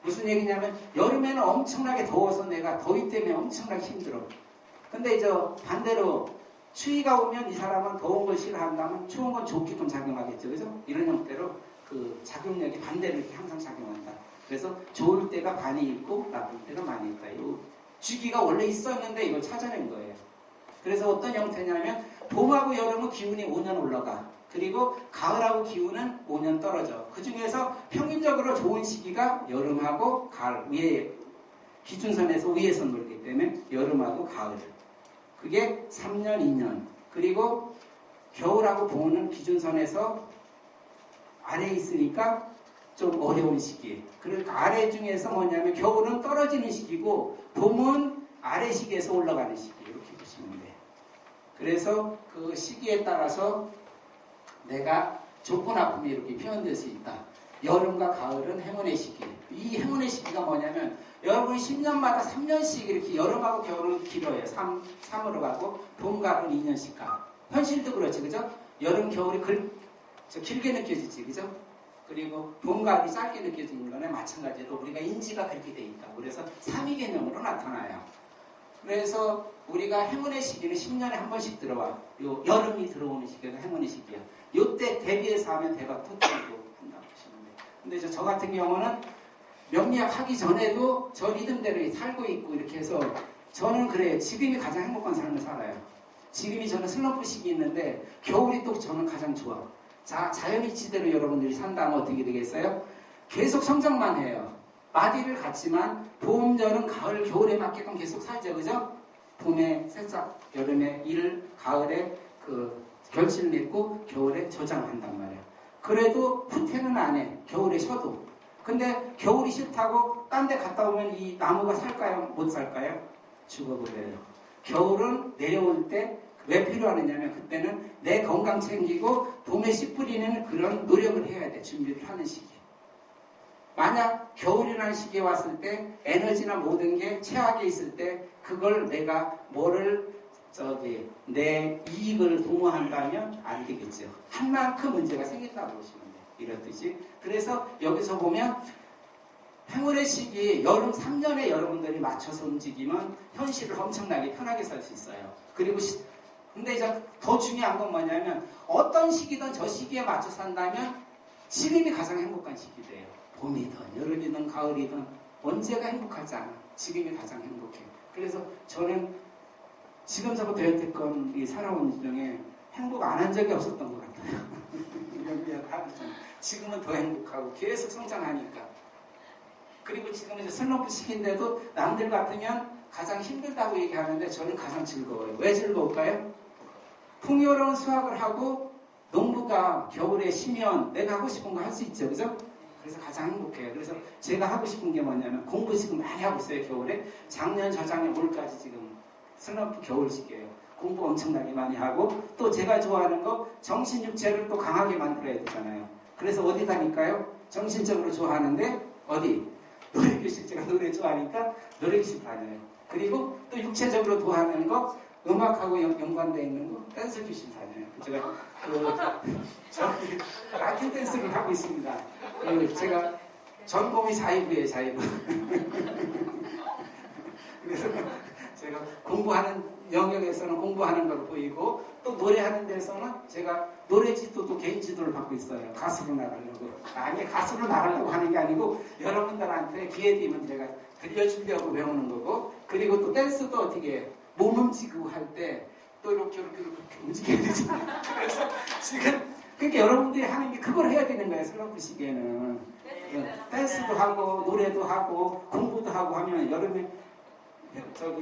A: 무슨 얘기냐면 여름에는 엄청나게 더워서 내가 더위 때문에 엄청나게 힘들어. 근데 이제 반대로 추위가 오면 이 사람은 더운 걸 싫어한다면 추운 건 좋게끔 작용하겠죠. 그죠? 이런 형태로 그 작용력이 반대로 이렇게 항상 작용한다. 그래서 좋을 때가 반이 있고 나쁠 때가 많이 있다. 이 주기가 원래 있었는데 이걸 찾아낸 거예요. 그래서 어떤 형태냐면 봄하고 여름은 기운이 5년 올라가. 그리고 가을하고 기운은 5년 떨어져. 그 중에서 평균적으로 좋은 시기가 여름하고 가을. 위에 기준선에서 위에서 놀기 때문에 여름하고 가을. 그게 3년, 2년. 그리고 겨울하고 봄은 기준선에서 아래에 있으니까 좀 어려운 시기. 그러니까 아래 중에서 뭐냐면 겨울은 떨어지는 시기고 봄은 아래 시기에서 올라가는 시기. 이렇게 보시면 돼요. 그래서 그 시기에 따라서 내가 좋고 나쁨이 이렇게 표현될 수 있다. 여름과 가을은 행운의 시기. 이 행운의 시기가 뭐냐면 여러분이 10년마다 3년씩 이렇게 여름하고 겨울은 길어요. 3으로 가고 봄, 가을은 2년씩 가. 현실도 그렇지. 그죠? 여름, 겨울이 길게 느껴지지. 그죠? 그리고 봄, 가을이 짧게 느껴지는 거나 마찬가지로 우리가 인지가 그렇게 돼 있다. 그래서 3위 개념으로 나타나요. 그래서 우리가 행운의 시기는 10년에 한 번씩 들어와. 요 여름이 들어오는 시기가 행운의 시기야. 요때 대비해서 하면 대박 터뜨리고 한다고 보시면 돼요. 근데 저 같은 경우는 명리학 하기 전에도 저 리듬대로 살고 있고 이렇게 해서 저는 그래요. 지금이 가장 행복한 삶을 살아요. 지금이 저는 슬럼프 시기 있는데 겨울이 또 저는 가장 좋아. 자, 자연이치대로 여러분들이 산다면 어떻게 되겠어요? 계속 성장만 해요. 마디를 갖지만 봄, 여름, 가을, 겨울에 맞게끔 계속 살죠. 그죠? 봄에 새싹, 여름에 일, 가을에 그 결실을 맺고 겨울에 저장을 한단 말이에요. 그래도 후퇴는 안 해. 겨울에 쉬어도. 근데 겨울이 싫다고 딴 데 갔다 오면 이 나무가 살까요? 못 살까요? 죽어버려요. 겨울은 내려올 때 왜 필요하느냐면 그때는 내 건강 챙기고 봄에 씨 뿌리는 그런 노력을 해야 돼. 준비를 하는 시기. 만약 겨울이라는 시기에 왔을 때 에너지나 모든 게 최악에 있을 때 그걸 내가 뭐를 내 이익을 도모한다면 안 되겠죠. 한 만큼 문제가 생긴다고 보시면 돼요. 이렇듯이. 그래서 여기서 보면 행운의 시기 여름 3년에 여러분들이 맞춰서 움직이면 현실을 엄청나게 편하게 살 수 있어요. 그리고 근데 이제 더 중요한 건 뭐냐면 어떤 시기든 저 시기에 맞춰서 산다면 지금이 가장 행복한 시기돼요. 봄이든 여름이든 가을이든 언제가 행복하지 않아. 지금이 가장 행복해. 그래서 저는 지금서부터 여태껏 이 살아온 중에 행복 안 한 적이 없었던 것 같아요. 지금은 더 행복하고 계속 성장하니까. 그리고 지금 이제 슬럼프 시기인데도 남들 같으면 가장 힘들다고 얘기하는데 저는 가장 즐거워요. 왜 즐거울까요? 풍요로운 수확을 하고 농부가 겨울에 쉬면 내가 하고 싶은 거 할 수 있죠. 그죠? 그래서 가장 행복해요. 그래서 제가 하고 싶은 게 뭐냐면 공부 지금 많이 하고 있어요. 겨울에. 작년, 저작년, 올까지 지금 슬럼프 겨울 시기예요. 공부 엄청나게 많이 하고 또 제가 좋아하는 거 정신 육체를 또 강하게 만들어야 되잖아요. 그래서 어디 다닐까요? 정신적으로 좋아하는데 어디? 노래교실. 제가 노래 좋아하니까 노래교실 다녀요. 그리고 또 육체적으로 좋아하는 거 음악하고 연관되어 있는 거 댄스 교실 다녀요. 제가 저기 라틴 댄스를 하고 있습니다. 제가 전공이 자유부예요. 자유부. 그래서 제가 공부하는 영역에서는 공부하는 걸 보이고 또 노래하는 데서는 제가 노래 지도도 개인 지도를 받고 있어요. 가수로 나가려고. 아니 가수로 나가려고 하는 게 아니고 여러분들한테 기회 되면 제가 들려주려고 배우는 거고 그리고 또 댄스도 어떻게 몸 움직이고 할 때 또 이렇게 움직여야 되잖아요. 그래서 지금 그러니까 여러분들이 하는 게 그걸 해야 되는 거예요. 슬럼프 시기에는. 댄스도 하고 노래도 하고 공부도 하고 하면 여름에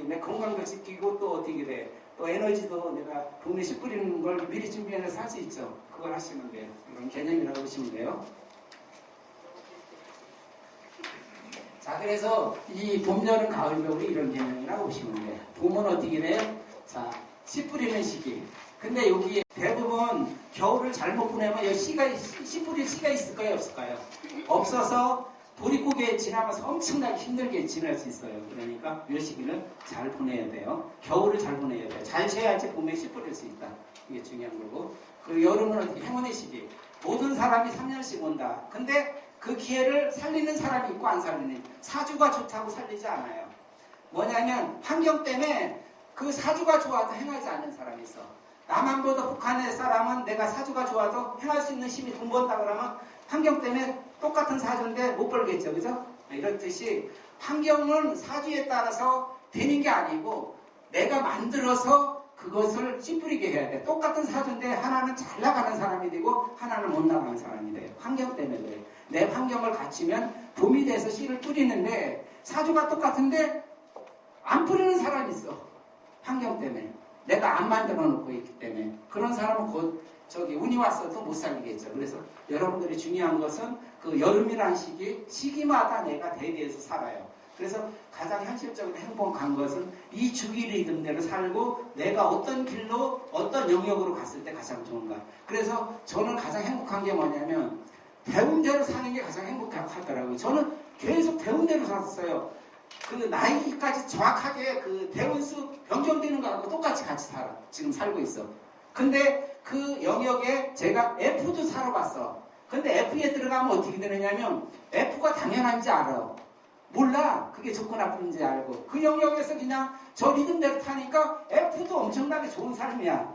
A: 내 건강도 지키고 또 어떻게 돼. 또 에너지도 내가 동네 씨 뿌리는 걸 미리 준비해서 할 수 있죠. 그걸 하시면 돼요. 이런 개념이라고 보시면 돼요. 자, 그래서 이 봄, 여름, 가을, 겨울이 이런 개념이라고 보시면 돼요. 봄은 어떻게 돼요? 자, 씨 뿌리는 시기. 근데 여기 대부분 겨울을 잘못 보내면 여기 씨 뿌릴 씨가 있을까요? 없을까요? 없어서 보릿고개 지나면서 엄청나게 힘들게 지낼 수 있어요. 그러니까 이 시기는 잘 보내야 돼요. 겨울을 잘 보내야 돼요. 잘 쉬어야지 봄에 씨 뿌릴 수 있다. 이게 중요한 거고. 그리고 여름은 어떻게 행운의 시기. 모든 사람이 3년씩 온다. 근데 그 기회를 살리는 사람이 있고 안 살리는. 사주가 좋다고 살리지 않아요. 뭐냐면 환경 때문에 그 사주가 좋아도 행하지 않는 사람이 있어. 남한보다 북한의 사람은 내가 사주가 좋아도 행할 수 있는 힘이 돈 번다 그러면 환경 때문에 똑같은 사주인데 못 벌겠죠. 그죠? 이렇듯이 환경은 사주에 따라서 되는 게 아니고 내가 만들어서 그것을 찌푸리게 해야 돼. 똑같은 사주인데 하나는 잘 나가는 사람이 되고 하나는 못 나가는 사람이 돼요. 환경 때문에 그래요. 내 환경을 갖추면 봄이 돼서 씨를 뿌리는데 사주가 똑같은데 안 뿌리는 사람이 있어. 환경 때문에. 내가 안 만들어 놓고 있기 때문에. 그런 사람은 곧 운이 왔어도 못 살리겠죠. 그래서 여러분들이 중요한 것은 그 여름이라는 시기마다 내가 대비해서 살아요. 그래서 가장 현실적으로 행복한 것은 이 주기 리듬대로 살고 내가 어떤 길로 어떤 영역으로 갔을 때 가장 좋은가. 그래서 저는 가장 행복한 게 뭐냐면 배운 대로 사는 게 가장 행복하더라고요. 저는 계속 배운 대로 살았어요. 그 나이까지 정확하게 그 대원수 변경되는 거하고 똑같이 같이 살아. 지금 살고 있어. 근데 그 영역에 제가 F도 살아봤어. 근데 F에 들어가면 어떻게 되느냐면 F가 당연한지 알아. 몰라. 그게 좋고 나쁜지 알고. 그 영역에서 그냥 저 리듬대로 타니까 F도 엄청나게 좋은 삶이야.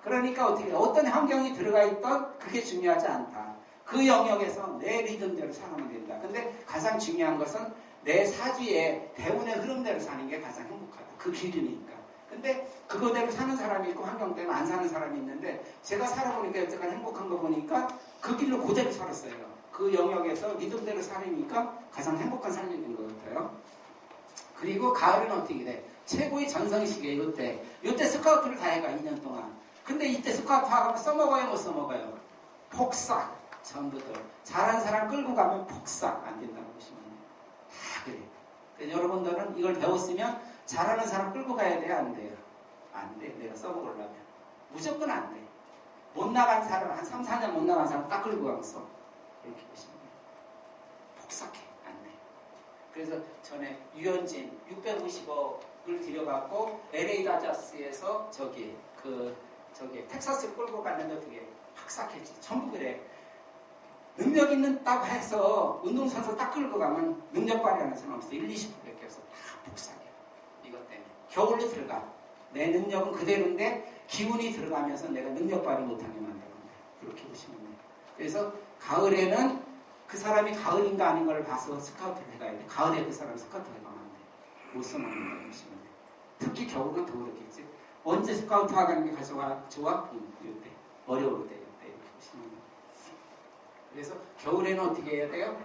A: 그러니까 어떤 환경이 들어가 있던 그게 중요하지 않다. 그 영역에서 내 리듬대로 살아면 된다. 근데 가장 중요한 것은 내 사주에 대운의 흐름대로 사는 게 가장 행복하다. 그 기준이니까. 근데 그거대로 사는 사람이 있고 환경 때문에 안 사는 사람이 있는데 제가 살아보니까 여태까지 행복한 거 보니까 그 길로 그대로 살았어요. 그 영역에서 리듬대로 살으니까 가장 행복한 삶이 된 것 같아요. 그리고 가을은 어떻게 돼? 최고의 전성시기에 이때 스카우트를 다 해가 2년 동안. 근데 이때 스카우트 하면 써먹어요 못 써먹어요? 폭삭. 처음부터 잘하는 사람 끌고 가면 폭삭 안 된다고 보시면 돼요. 다 그래. 그래서 여러분들은 이걸 배웠으면 잘하는 사람 끌고 가야 돼요? 안 돼요? 안 돼. 내가 써먹으려면. 무조건 안 돼. 못 나간 사람, 한 3, 4년 못 나간 사람 딱 끌고 가서 이렇게 보시면 돼요. 폭삭해. 안 돼. 그래서 전에 유현진 650억을 들여갖고 LA 다저스에서 저기 텍사스 끌고 갔는데 어떻게 폭삭했지. 전부 그래. 능력 있다고 해서 운동선수 딱 끌고 가면 능력 발휘하는 사람 없어. 1, 20%밖에 없어. 다 복사해. 이것 때문에. 겨울로 들어가. 내 능력은 그대로인데 기운이 들어가면서 내가 능력 발휘 못하게 만드는 거야. 그렇게 보시면 돼요. 그래서 가을에는 그 사람이 가을인가 아닌 걸 봐서 스카우트를 해가야 돼. 가을에 그 사람이 스카우트 해가면 안 돼. 못 써먹는 거 보시면 돼. 특히 겨울은 더 그렇겠지. 언제 스카우트 하는 게 가져와? 좋아? 이때. 어려울 때. 이렇게 보시면 돼요. 그래서 겨울에는 어떻게 해야 돼요?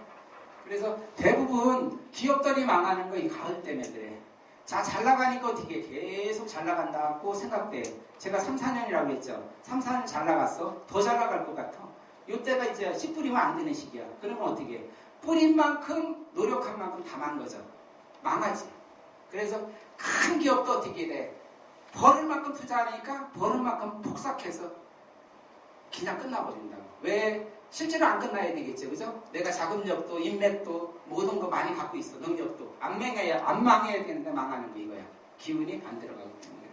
A: 그래서 대부분 기업들이 망하는 거 이 가을 때문에 그래. 자, 잘 나가니까 어떻게 계속 잘 나간다고 생각돼. 제가 3, 4년이라고 했죠. 3, 4년 잘 나갔어. 더 잘 나갈 것 같아. 이때가 이제 씨 뿌리면 안 되는 시기야. 그러면 어떻게 해? 뿌린 만큼 노력한 만큼 다 망한 거죠. 망하지. 그래서 큰 기업도 어떻게 돼? 버는 만큼 투자하니까 버는 만큼 폭삭해서 그냥 끝나버린다고. 왜? 실제로 안 끝나야 되겠죠. 그죠? 내가 자금력도 인맥도 모든 거 많이 갖고 있어. 능력도. 안 망해야 되는데 망하는 거 이거야. 기운이 안 들어가기 때문에.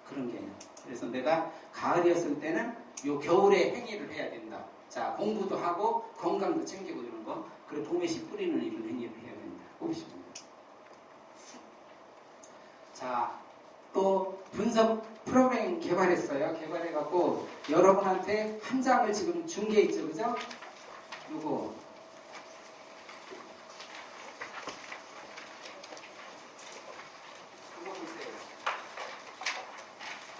A: 그런 개념. 그래서 내가 가을이었을 때는 요 겨울에 행위를 해야 된다. 자, 공부도 하고 건강도 챙기고 이런 거. 그리고 봄에 씨 뿌리는 이런 행위를 해야 된다. 보시면 돼요. 자, 또 분석 프로그램 개발했어요. 개발해갖고 여러분한테 한 장을 지금 준 게 있죠. 그죠? 요거 보세요.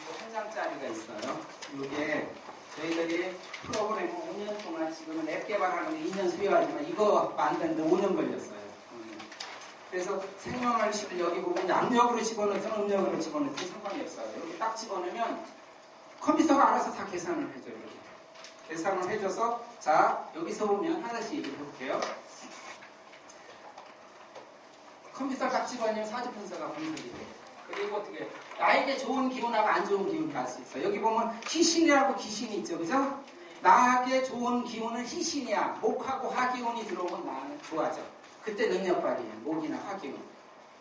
A: 이거 한 장짜리가 있어요. 이게 저희들이 프로그램을 5년 동안 지금은 앱 개발하는 데 2년 소요하지만 이거 만드는데 5년 걸렸어요. 그래서 생명알씨를 여기 보면 양력으로 집어넣든 음력으로 집어넣든 상관이 없어요. 여기 딱 집어넣으면 컴퓨터가 알아서 다 계산을 해줘요. 이렇게. 계산을 해줘서 자, 여기서 보면 하나씩 얘기를 해볼게요. 컴퓨터 딱 집어넣으면 사주분서가 분석이 돼요. 그리고 어떻게 나에게 좋은 기운하고 안 좋은 기운을 알 수 있어요. 여기 보면 희신이라고 귀신이 있죠. 그죠? 나에게 좋은 기운은 희신이야. 목하고 화기운이 들어오면 나는 좋아져. 그때 능력 발휘해. 목이나 화기운.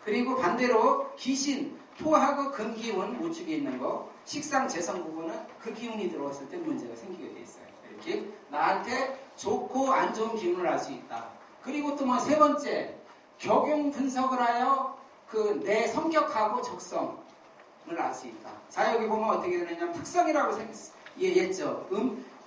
A: 그리고 반대로 기신, 토하고 금기운 우측에 있는 거, 식상, 재성 부분은 그 기운이 들어왔을 때 문제가 생기게 돼 있어요. 이렇게 나한테 좋고 안 좋은 기운을 알 수 있다. 그리고 또 뭐 세 번째, 적용 분석을 하여 그 내 성격하고 적성을 알 수 있다. 자, 여기 보면 어떻게 되느냐면 특성이라고 얘기했죠.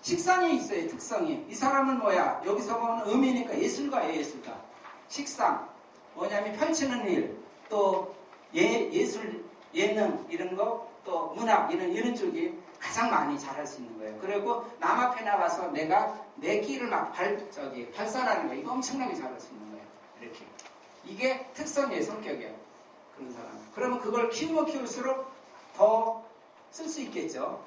A: 식상이 있어요. 특성이. 이 사람은 뭐야? 여기서 보면 음이니까 예술가예요. 예술가. 식상, 뭐냐면 펼치는 일, 또 예술, 예능 이런 거, 또 문학 이런 쪽이 가장 많이 잘할 수 있는 거예요. 그리고 남 앞에 나가서 내가 내 끼를 막 발산하는 거 이거 엄청나게 잘할 수 있는 거예요. 이렇게 이게 특성이에요. 성격이에요. 그런 사람. 그러면 그걸 키우면 키울수록 더 쓸 수 있겠죠.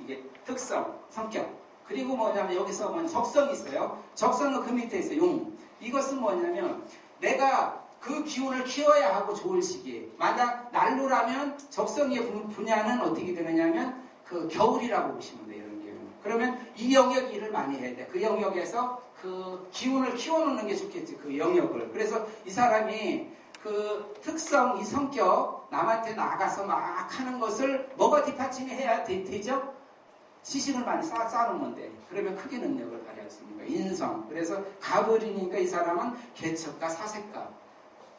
A: 이게 특성, 성격. 그리고 뭐냐면 여기서 보면 적성이 있어요. 적성은 그 밑에 있어요. 용. 이것은 뭐냐면 내가 그 기운을 키워야 하고 좋을 시기에 만약 난로라면 적성의 분야는 어떻게 되느냐면 그 겨울이라고 보시면 돼요. 이런 경우. 그러면 이 영역 일을 많이 해야 돼. 그 영역에서 그 기운을 키워놓는 게 좋겠지. 그 영역을. 그래서 이 사람이 그 특성, 이 성격 남한테 나가서 막 하는 것을 뭐가 뒷받침이 해야 되죠? 시신을 많이 쌓아놓으면 돼. 그러면 크게 능력을 발휘할 수 있는 거야. 인성. 그래서 가불이니까 이 사람은 개척가,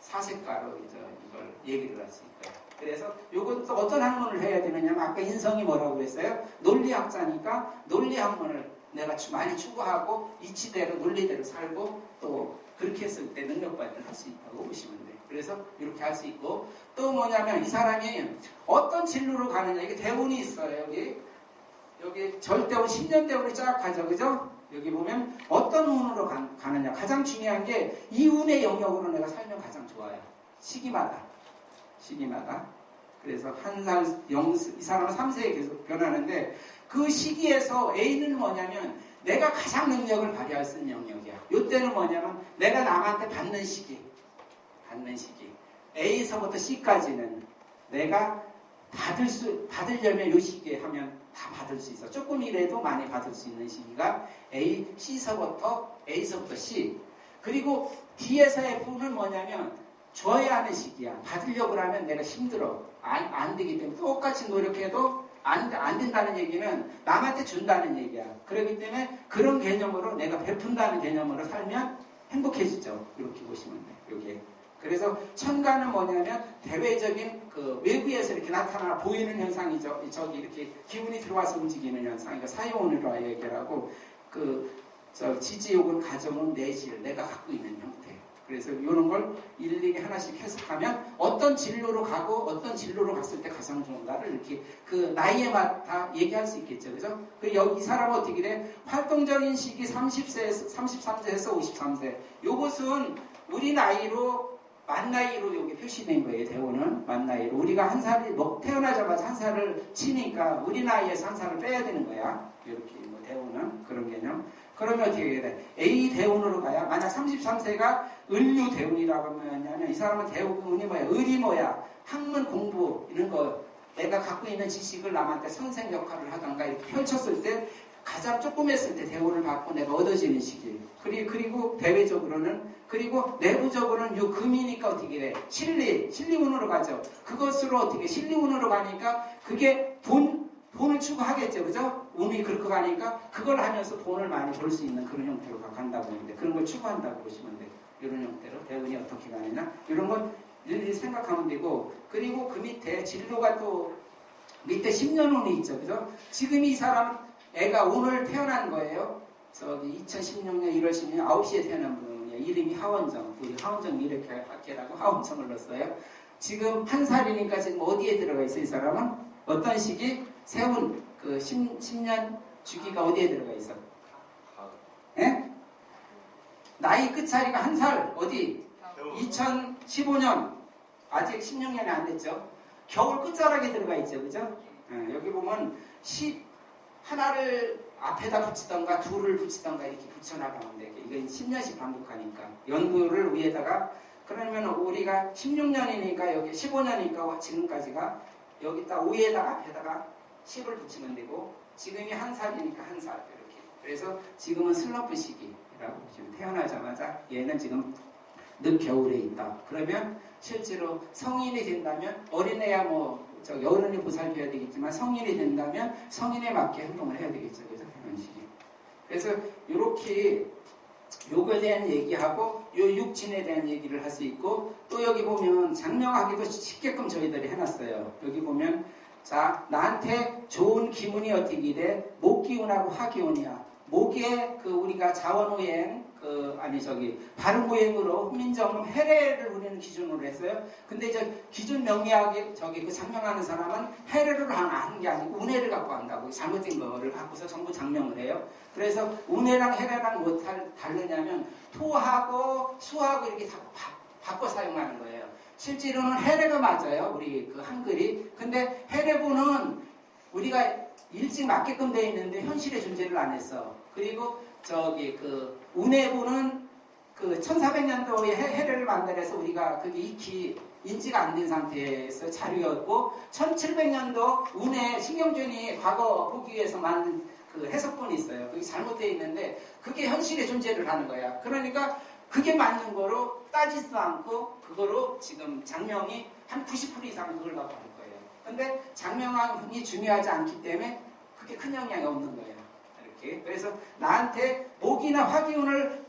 A: 사색가로 이걸 얘기를 할 수 있고요. 그래서 이것도 어떤 학문을 해야 되느냐면 아까 인성이 뭐라고 그랬어요? 논리학자니까 논리학문을 내가 많이 추구하고 이치대로 논리대로 살고 또 그렇게 했을 때 능력 발휘를 할 수 있다고 보시면 돼요. 그래서 이렇게 할 수 있고 또 뭐냐면 이 사람이 어떤 진로로 가느냐. 이게 대운이 있어요. 여기 절대운 10년 대운이 쫙 가죠. 그죠? 여기 보면 어떤 운으로 가느냐. 가장 중요한 게 이 운의 영역으로 내가 살면 가장 좋아요. 시기마다. 그래서 한 살, 이 사람은 3세에 계속 변하는데 그 시기에서 A는 뭐냐면 내가 가장 능력을 발휘할 수 있는 영역이야. 이때는 뭐냐면 내가 남한테 받는 시기. A서부터 C까지는 내가 받으려면 이 시기에 하면 다 받을 수 있어. 조금이라도 많이 받을 수 있는 시기가 A서부터 C. 그리고 D에서 F는 뭐냐면 줘야 하는 시기야. 받으려고 하면 내가 힘들어. 안 되기 때문에 똑같이 노력해도 안 된다는 얘기는 남한테 준다는 얘기야. 그렇기 때문에 그런 개념으로 내가 베푼다는 개념으로 살면 행복해지죠. 이렇게 보시면 돼. 여기에. 그래서 천간은 뭐냐면 대외적인 그 외부에서 이렇게 나타나 보이는 현상이죠. 저기 이렇게 기운이 들어와서 움직이는 현상. 이거 사유운으로 얘기하고 지지욕은 가정은 내실, 내가 갖고 있는 형태. 그래서 이런 걸 일일이 하나씩 해석하면 어떤 진로로 가고 어떤 진로로 갔을 때 가장 좋은가를 이렇게 그 나이에 맞다 얘기할 수 있겠죠. 그죠? 이 사람은 어떻게 돼? 활동적인 시기 30세에서 33세에서 53세. 요것은 우리 나이로 만 나이로 여기 표시된 거예요. 대우는 만 나이로. 우리가 한 살이 태어나자마자 한 살을 치니까 우리 나이에서 한 살을 빼야 되는 거야. 이렇게 뭐 대우는 그런 개념. 그러면 어떻게 해야 돼? A 대운으로 가야 만약 33세가 을류 대운이라고 하면 이 사람은 대운이 뭐야? 을이 뭐야? 학문 공부 이런 거 내가 갖고 있는 지식을 남한테 선생 역할을 하던가 이렇게 펼쳤을 때 가장 조금 했을 때 대운을 받고 내가 얻어지는 시기. 그리고 대외적으로는 그리고 내부적으로는 요 금이니까 어떻게 돼? 실리운으로 가죠. 그것으로 어떻게 실리운으로 가니까 그게 돈을 추구하겠죠. 그죠? 운이 그렇게 가니까 그걸 하면서 돈을 많이 벌 수 있는 그런 형태로 간다고 하는데 그런 걸 추구한다고 보시면 돼요. 이런 형태로 대운이 어떻게 가느냐 이런 건 일일이 생각하면 되고 그리고 그 밑에 진로가 또 밑에 10년 운이 있죠. 그죠? 지금 이 사람 애가 오늘 태어난 거예요. 저기 2016년 1월 10일 9시에 태어난 분이에요. 이름이 하원정. 우리 하원정 미래학계라고 하원정을 넣었어요. 지금 한 살이니까 지금 어디에 들어가 있어요? 이 사람은? 어떤 시기? 세운 그 10년 주기가 어디에 들어가 있어? 예? 나이 끝차이가 한 살 어디? 2015년 아직 16년이 안 됐죠. 겨울 끝자락에 들어가 있죠. 그죠? 여기 보면 하나를 앞에다 붙이던가 둘을 붙이던가 이렇게 붙여나가면 돼. 이건 10년씩 반복하니까 연구를 위에다가 그러면 우리가 16년이니까 여기 15년이니까 지금까지가 여기다 위에다가 앞에다가 10을 붙이면 되고 지금이 한 살이니까 한 살 이렇게. 그래서 지금은 슬럼프 시기라고 지금 태어나자마자 얘는 지금 늦겨울에 있다. 그러면 실제로 성인이 된다면 어린애야 어른이 보살펴야 되겠지만 성인이 된다면 성인에 맞게 행동을 해야 되겠죠. 그래서 그런 식이. 그래서 이렇게 요거에 대한 얘기하고 요 육진에 대한 얘기를 할 수 있고 또 여기 보면 장명하기도 쉽게끔 저희들이 해놨어요. 여기 보면 자 나한테 좋은 기운이 어떻게 돼? 목기운하고 화기운이야. 목에 우리가 자원오행 발음오행으로 훈민정음 해례를 우리는 기준으로 했어요. 근데 이제 기준 명리학에 장명하는 사람은 해례를 하는 게 아니고 운해를 갖고 한다고 잘못된 거를 갖고서 전부 장명을 해요. 그래서 운해랑 해례랑 뭐 다르냐면 토하고 수하고 이렇게 다 바꿔 사용하는 거예요. 실제로는 해례가 맞아요. 우리 그 한글이. 근데 해례부는 우리가 일찍 맞게끔 되어 있는데 현실의 존재를 안 했어. 그리고 운해부는 1400년도에 해례를 만들어서 우리가 그게 익히 인지가 안 된 상태에서 자료였고 1700년도 운해 신경준이 과거 보기 위해서 만든 그 해석본이 있어요. 그게 잘못되어 있는데 그게 현실의 존재를 하는 거야. 그러니까 그게 맞는 거로 따지지도 않고 그거로 지금 장명이 한 90% 이상 그걸 갖고 할 거예요. 근데 장명이 중요하지 않기 때문에 그게 큰 영향이 없는 거예요. 이렇게. 그래서 나한테 목이나 화기운을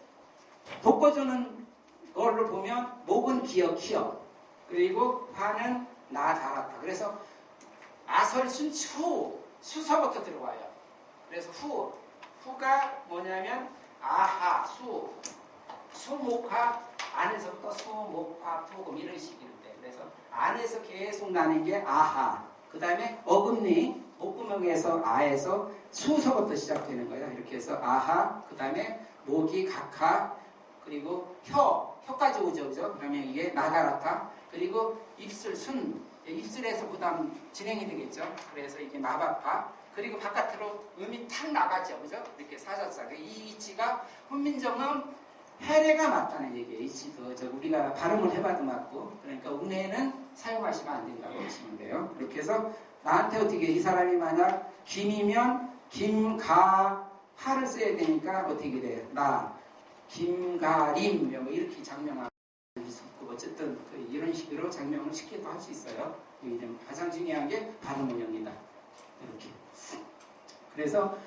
A: 돋궈주는 걸로 보면 목은 기어 그리고 화는 나 달았다. 그래서 아설순추 수서부터 들어와요. 그래서 후가 뭐냐면 아하 수목화 안에서부터 수목화 토금 이런 식인데 그래서 안에서 계속 나는 게 아하 그 다음에 어금니 목구멍에서 아에서 수서부터 시작되는 거예요. 이렇게 해서 아하 그 다음에 목이 각하 그리고 혀까지 오죠. 그죠? 그러면 이게 나가라타 그리고 입술 입술에서 그 다음 진행이 되겠죠. 그래서 이게 마바파 그리고 바깥으로 음이 탁 나가죠. 그죠? 이렇게 사자싸게. 이 이치가 훈민정음 해례가 맞다는 얘기예요. 이치도 우리가 발음을 해봐도 맞고, 그러니까 운해는 사용하시면 안 된다고 보시면 돼요. 이렇게 해서 나한테 어떻게 이 사람이 만약 김이면 김가하를 써야 되니까 어떻게 돼? 나 김가림 뭐 이렇게 장명할 수 있고, 어쨌든 이런 식으로 장명을 쉽게도 할 수 있어요. 가장 중요한 게 발음 운영이다. 이렇게. 그래서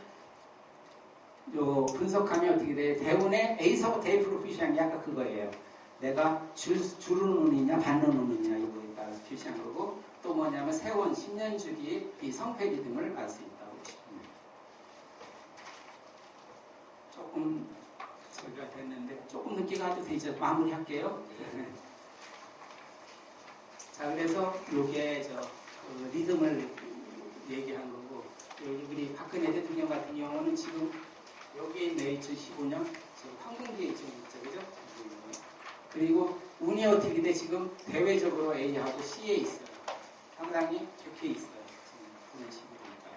A: 요 분석하면 어떻게 돼? 대운의 A서부터 A 프로피시한 게 아까 그거예요. 내가 주는 운이냐 받는 운이냐 이거에 따라서 표시한 거고, 또 뭐냐면 세원 10년 주기 이 성패기 등을 알 수 있다고 싶습니다. 조금 소리가 됐는데 조금 늦게 가도 되죠. 마무리할게요. 자, 그래서 요게 리듬을 얘기한 거고, 여기 우리 박근혜 대통령 같은 경우는 지금 여기에 있네. 2015년 지금 황금기에 지금 있죠, 그죠? 그리고 운이 어떻게 돼? 지금 대외적으로 A하고 C에 있어요. 상당히 좋게 있어요. 지금 그런 식이니까.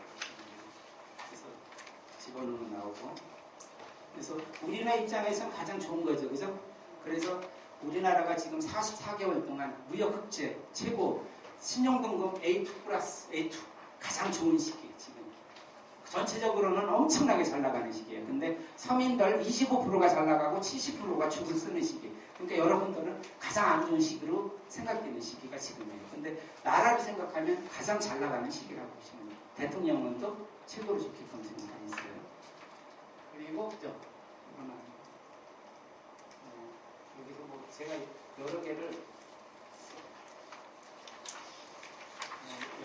A: 그래서 집어넣으면 나오고. 그래서 우리나라 입장에서는 가장 좋은 거죠, 그죠? 그래서 우리나라가 지금 44개월 동안 무역 흑제 최고 신용등급 A2 플러스 A2 가장 좋은 시기 지금. 전체적으로는 엄청나게 잘 나가는 시기예요. 근데 서민들 25%가 잘 나가고 70%가 죽을 쓰는 시기. 그러니까 여러분들은 가장 안 좋은 시기로 생각되는 시기가 지금이에요. 근데 나라를 생각하면 가장 잘 나가는 시기라고 보시면 돼요. 대통령은또 최고로 좋게끔 지금 다 있어요. 그리고 여기서 뭐 제가 여러 개를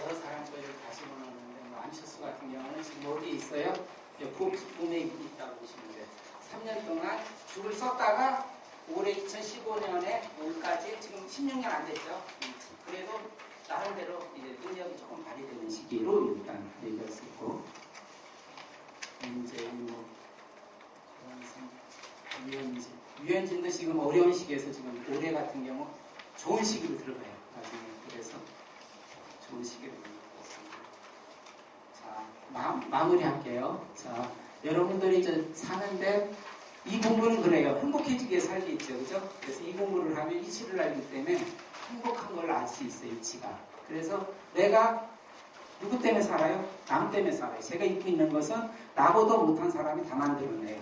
A: 여러 사람 거를 다시 보내는데 안철수 같은 경우는 지금 어디에 있어요? 봄에 있다고 보시면 돼요. 3년 동안 줄을 썼다가 올해 2015년에 올까지 지금 16년 안 됐죠. 그래도 나름대로 이제 능력이 조금 발휘되는 시기로 일단 얘기할 수 있고, 이제 유현진도 지금 어려운 시기에서 지금 올해 같은 경우 좋은 시기로 들어가요. 나중에. 그래서 좋은 시기로 들어갔습니다. 자, 마무리할게요. 자, 여러분들이 이제 사는데 이 공부는 그래요. 행복해지게 살겠죠. 그죠? 그래서 이 공부를 하면 이치를 알기 때문에 행복한 걸 알 수 있어요. 이치가. 그래서 내가 누구 때문에 살아요? 남 때문에 살아요. 제가 입고 있는 것은 나보다 못한 사람이 다 만들어내요.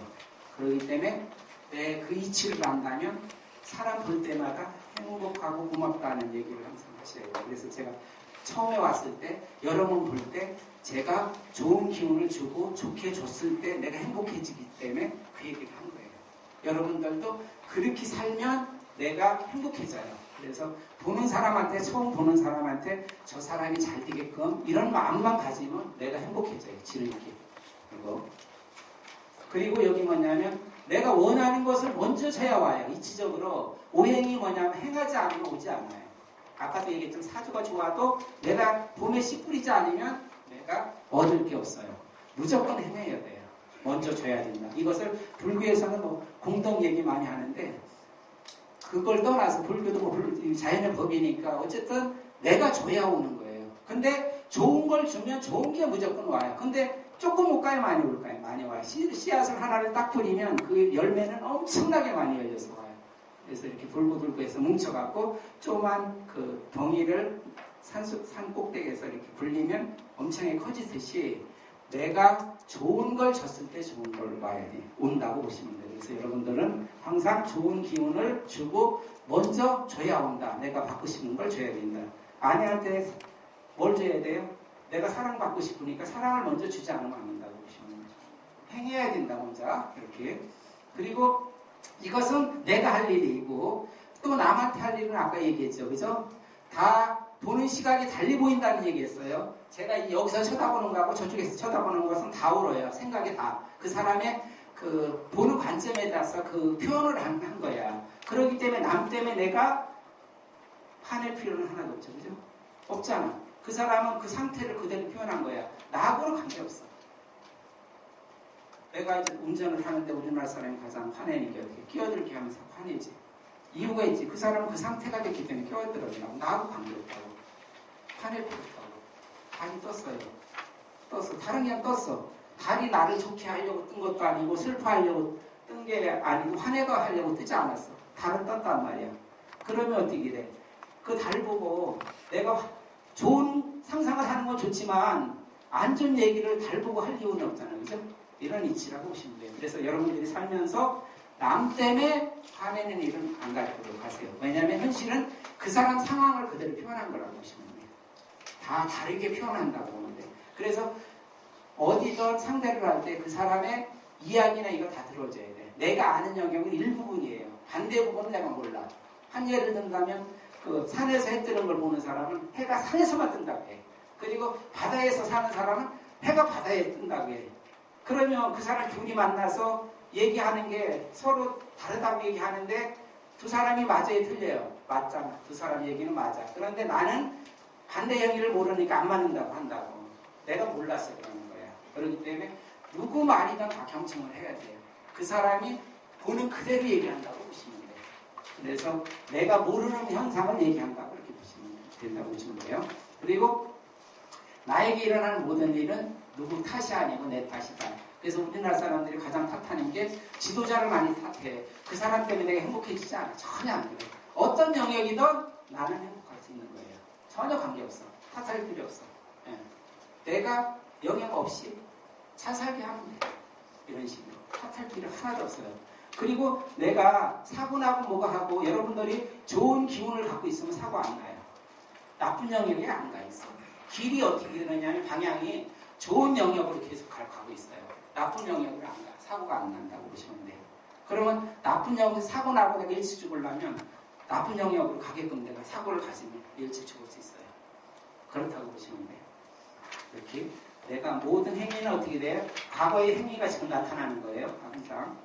A: 그렇기 때문에 내 그 이치를 안다면 사람 볼 때마다 행복하고 고맙다는 얘기를 항상 하셔야 돼요. 그래서 제가 처음에 왔을 때 여러분 볼 때 제가 좋은 기운을 주고 좋게 줬을 때 내가 행복해지기 때문에 그 얘기를 한 거예요. 여러분들도 그렇게 살면 내가 행복해져요. 그래서 보는 사람한테, 처음 보는 사람한테 저 사람이 잘 되게끔 이런 마음만 가지면 내가 행복해져요. 지름길. 그리고 여기 뭐냐면 내가 원하는 것을 먼저 줘야 와요. 이치적으로 오행이 뭐냐면 행하지 않으면 오지 않아요. 아까도 얘기했지만 사주가 좋아도 내가 봄에 씨 뿌리지 않으면 내가 얻을 게 없어요. 무조건 행해야 돼요. 먼저 줘야 된다. 이것을 불교에서는 뭐 공동 얘기 많이 하는데 그걸 떠나서 불교도 뭐 자연의 법이니까 어쨌든 내가 줘야 오는 거예요. 근데 좋은 걸 주면 좋은 게 무조건 와요. 근데 조금 올까요? 많이 올까요? 많이 와요. 씨앗을 하나를 딱 뿌리면 그 열매는 엄청나게 많이 열려서 와요. 그래서 이렇게 돌고 해서 뭉쳐갖고 조그만 그 덩이를 산 꼭대기에서 이렇게 불리면 엄청나게 커지듯이 내가 좋은 걸 줬을 때 좋은 걸 와야 돼. 온다고 보시면 돼요. 그래서 여러분들은 항상 좋은 기운을 주고 먼저 줘야 온다. 내가 받고 싶은 걸 줘야 된다. 아내한테 뭘 줘야 돼요? 내가 사랑받고 싶으니까 사랑을 먼저 주지 않으면 안 된다고 보시면 돼요. 행해야 된다 먼저. 이렇게. 그리고 이것은 내가 할 일이고 또 남한테 할 일은 아까 얘기했죠. 그죠? 다 보는 시각이 달리 보인다는 얘기했어요. 제가 여기서 쳐다보는 거하고 저쪽에서 쳐다보는 것은 다 울어요. 생각이 다. 그 사람의 그 보는 관점에 따라서 그 표현을 한 거야. 그렇기 때문에 남 때문에 내가 화낼 필요는 하나도 없죠. 그죠? 없잖아. 그 사람은 그 상태를 그대로 표현한 거야. 나하고는 관계없어. 내가 이제 운전을 하는데 우리나라 사람이 가장 화내는 게 어떻게 끼어들게 하면서 화내지. 이유가 있지. 그 사람은 그 상태가 됐기 때문에 끼어들어요. 나하고 관계없다고. 화낼 필요 없다고. 많이 떴어요. 떴어. 다른 게 떴어. 달이 나를 좋게 하려고 뜬 것도 아니고 슬퍼하려고 뜬 게 아니고 화내가 하려고 뜨지 않았어. 달은 떴단 말이야. 그러면 어떻게 돼? 그 달 보고 내가 좋은 상상을 하는 건 좋지만 안 좋은 얘기를 달 보고 할 이유는 없잖아요. 그죠? 이런 이치라고 보시면 돼요. 그래서 여러분들이 살면서 남 때문에 화내는 일은 안 가지도록 하세요. 왜냐하면 현실은 그 사람 상황을 그대로 표현한 거라고 보시면 돼요. 다 다르게 표현한다고 보면 돼요. 그래서 어디든 상대를 할 때 그 사람의 이야기나 이거 다 들어줘야 돼. 내가 아는 영역은 일부분이에요. 반대 부분은 내가 몰라. 한 예를 든다면 그 산에서 해 뜨는 걸 보는 사람은 해가 산에서만 뜬다고 해. 그리고 바다에서 사는 사람은 해가 바다에 뜬다고 해. 그러면 그 사람 둘이 만나서 얘기하는 게 서로 다르다고 얘기하는데 두 사람이 맞아요, 틀려요? 맞잖아. 두 사람 얘기는 맞아. 그런데 나는 반대 행위를 모르니까 안 맞는다고 한다고. 내가 몰라서 그러는 거야. 그렇기 때문에 누구 말이든 다 경청을 해야 돼요. 그 사람이 보는 그대로 얘기한다고 보시면 돼요. 그래서 내가 모르는 현상을 얘기한다고 그렇게 보시면 된다고 보시면 돼요. 그리고 나에게 일어나는 모든 일은 누구 탓이 아니고 내 탓이다. 그래서 우리나라 사람들이 가장 탓하는 게 지도자를 많이 탓해. 그 사람 때문에 내가 행복해지지 않아. 전혀 안 그래. 어떤 영역이든 나는 행복할 수 있는 거예요. 전혀 관계없어. 탓할 필요 없어. 예. 내가 영역 없이 잘 살게 하면 돼. 이런 식으로. 탓할 필요 하나도 없어요. 그리고 내가 사고 나고 뭐가 하고 여러분들이 좋은 기운을 갖고 있으면 사고 안 나요. 나쁜 영역에 안 가 있어. 길이 어떻게 되느냐면 방향이 좋은 영역으로 계속 가고 있어요. 나쁜 영역으로 안 가. 사고가 안 난다고 보시면 돼요. 그러면 나쁜 영역에서 사고 나고 내가 일찍 죽으려면 나쁜 영역으로 가게끔 내가 사고를 가지면 일찍 죽을 수 있어요. 그렇다고 보시면 돼요. 이렇게 내가 모든 행위는 어떻게 돼요? 과거의 행위가 지금 나타나는 거예요. 항상.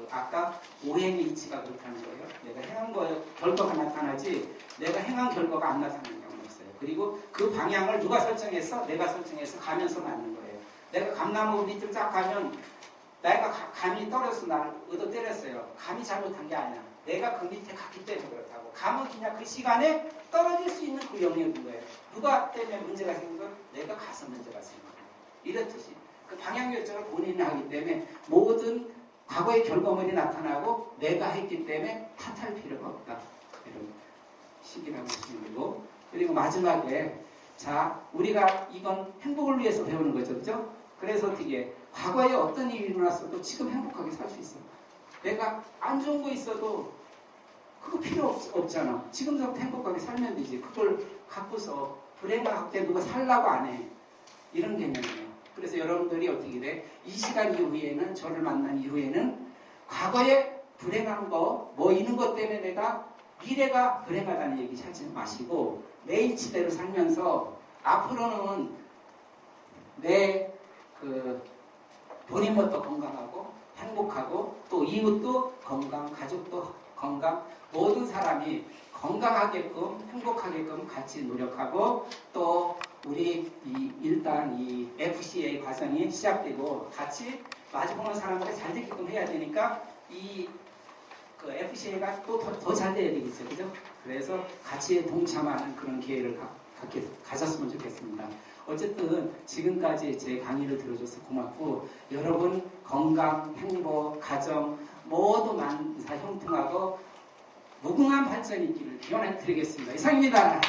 A: 아까 오행의 이치가 그렇다는 거예요. 내가 행한 거 결과가 나타나지 내가 행한 결과가 안 나타나는 경우는 없어요. 그리고 그 방향을 누가 설정했어? 내가 설정해서 가면서 맞는 거예요. 내가 감나무 밑을 쫙 가면 내가 감이 떨어져서 나를 얻어 때렸어요. 감이 잘못한 게 아니야. 내가 그 밑에 갔기 때문에 그렇다고. 감은 그냥 그 시간에 떨어질 수 있는 그 영역인 거예요. 누가 때문에 문제가 생긴 건 내가 가서 문제가 생긴 거예요. 이렇듯이 그 방향 결정을 본인이 하기 때문에 모든 과거의 결과물이 나타나고 내가 했기 때문에 탓할 필요가 없다. 이런 식이라고 보시면 되고. 그리고 마지막에 자 우리가 이건 행복을 위해서 배우는 거죠. 그죠? 그래서 어떻게 과거에 어떤 일이 일어났어도 지금 행복하게 살 수 있어. 내가 안 좋은 거 있어도 그거 필요 없잖아. 지금부터 행복하게 살면 되지. 그걸 갖고서 불행하게 누가 살라고 안 해. 이런 개념이에요. 그래서 여러분들이 어떻게 돼? 이 시간 이후에는 저를 만난 이후에는 과거에 불행한 거, 뭐 이런 것 때문에 내가 미래가 불행하다는 얘기 하지 마시고 매일치대로 살면서 앞으로는 내 본인부터 건강하고 행복하고 또 이웃도 건강, 가족도 건강, 모든 사람이 건강하게끔 행복하게끔 같이 노력하고 또 우리 일단 이 FCA 과정이 시작되고 같이 마주보는 사람들이 잘 되게끔 해야 되니까 그 FCA가 또 더 잘 돼야 되겠어요. 그죠? 그래서 같이 동참하는 그런 기회를 가졌으면 좋겠습니다. 어쨌든 지금까지 제 강의를 들어줘서 고맙고 여러분 건강, 행복, 가정 모두 만사 형통하고 무궁한 발전이 있기를 기원해 드리겠습니다. 이상입니다.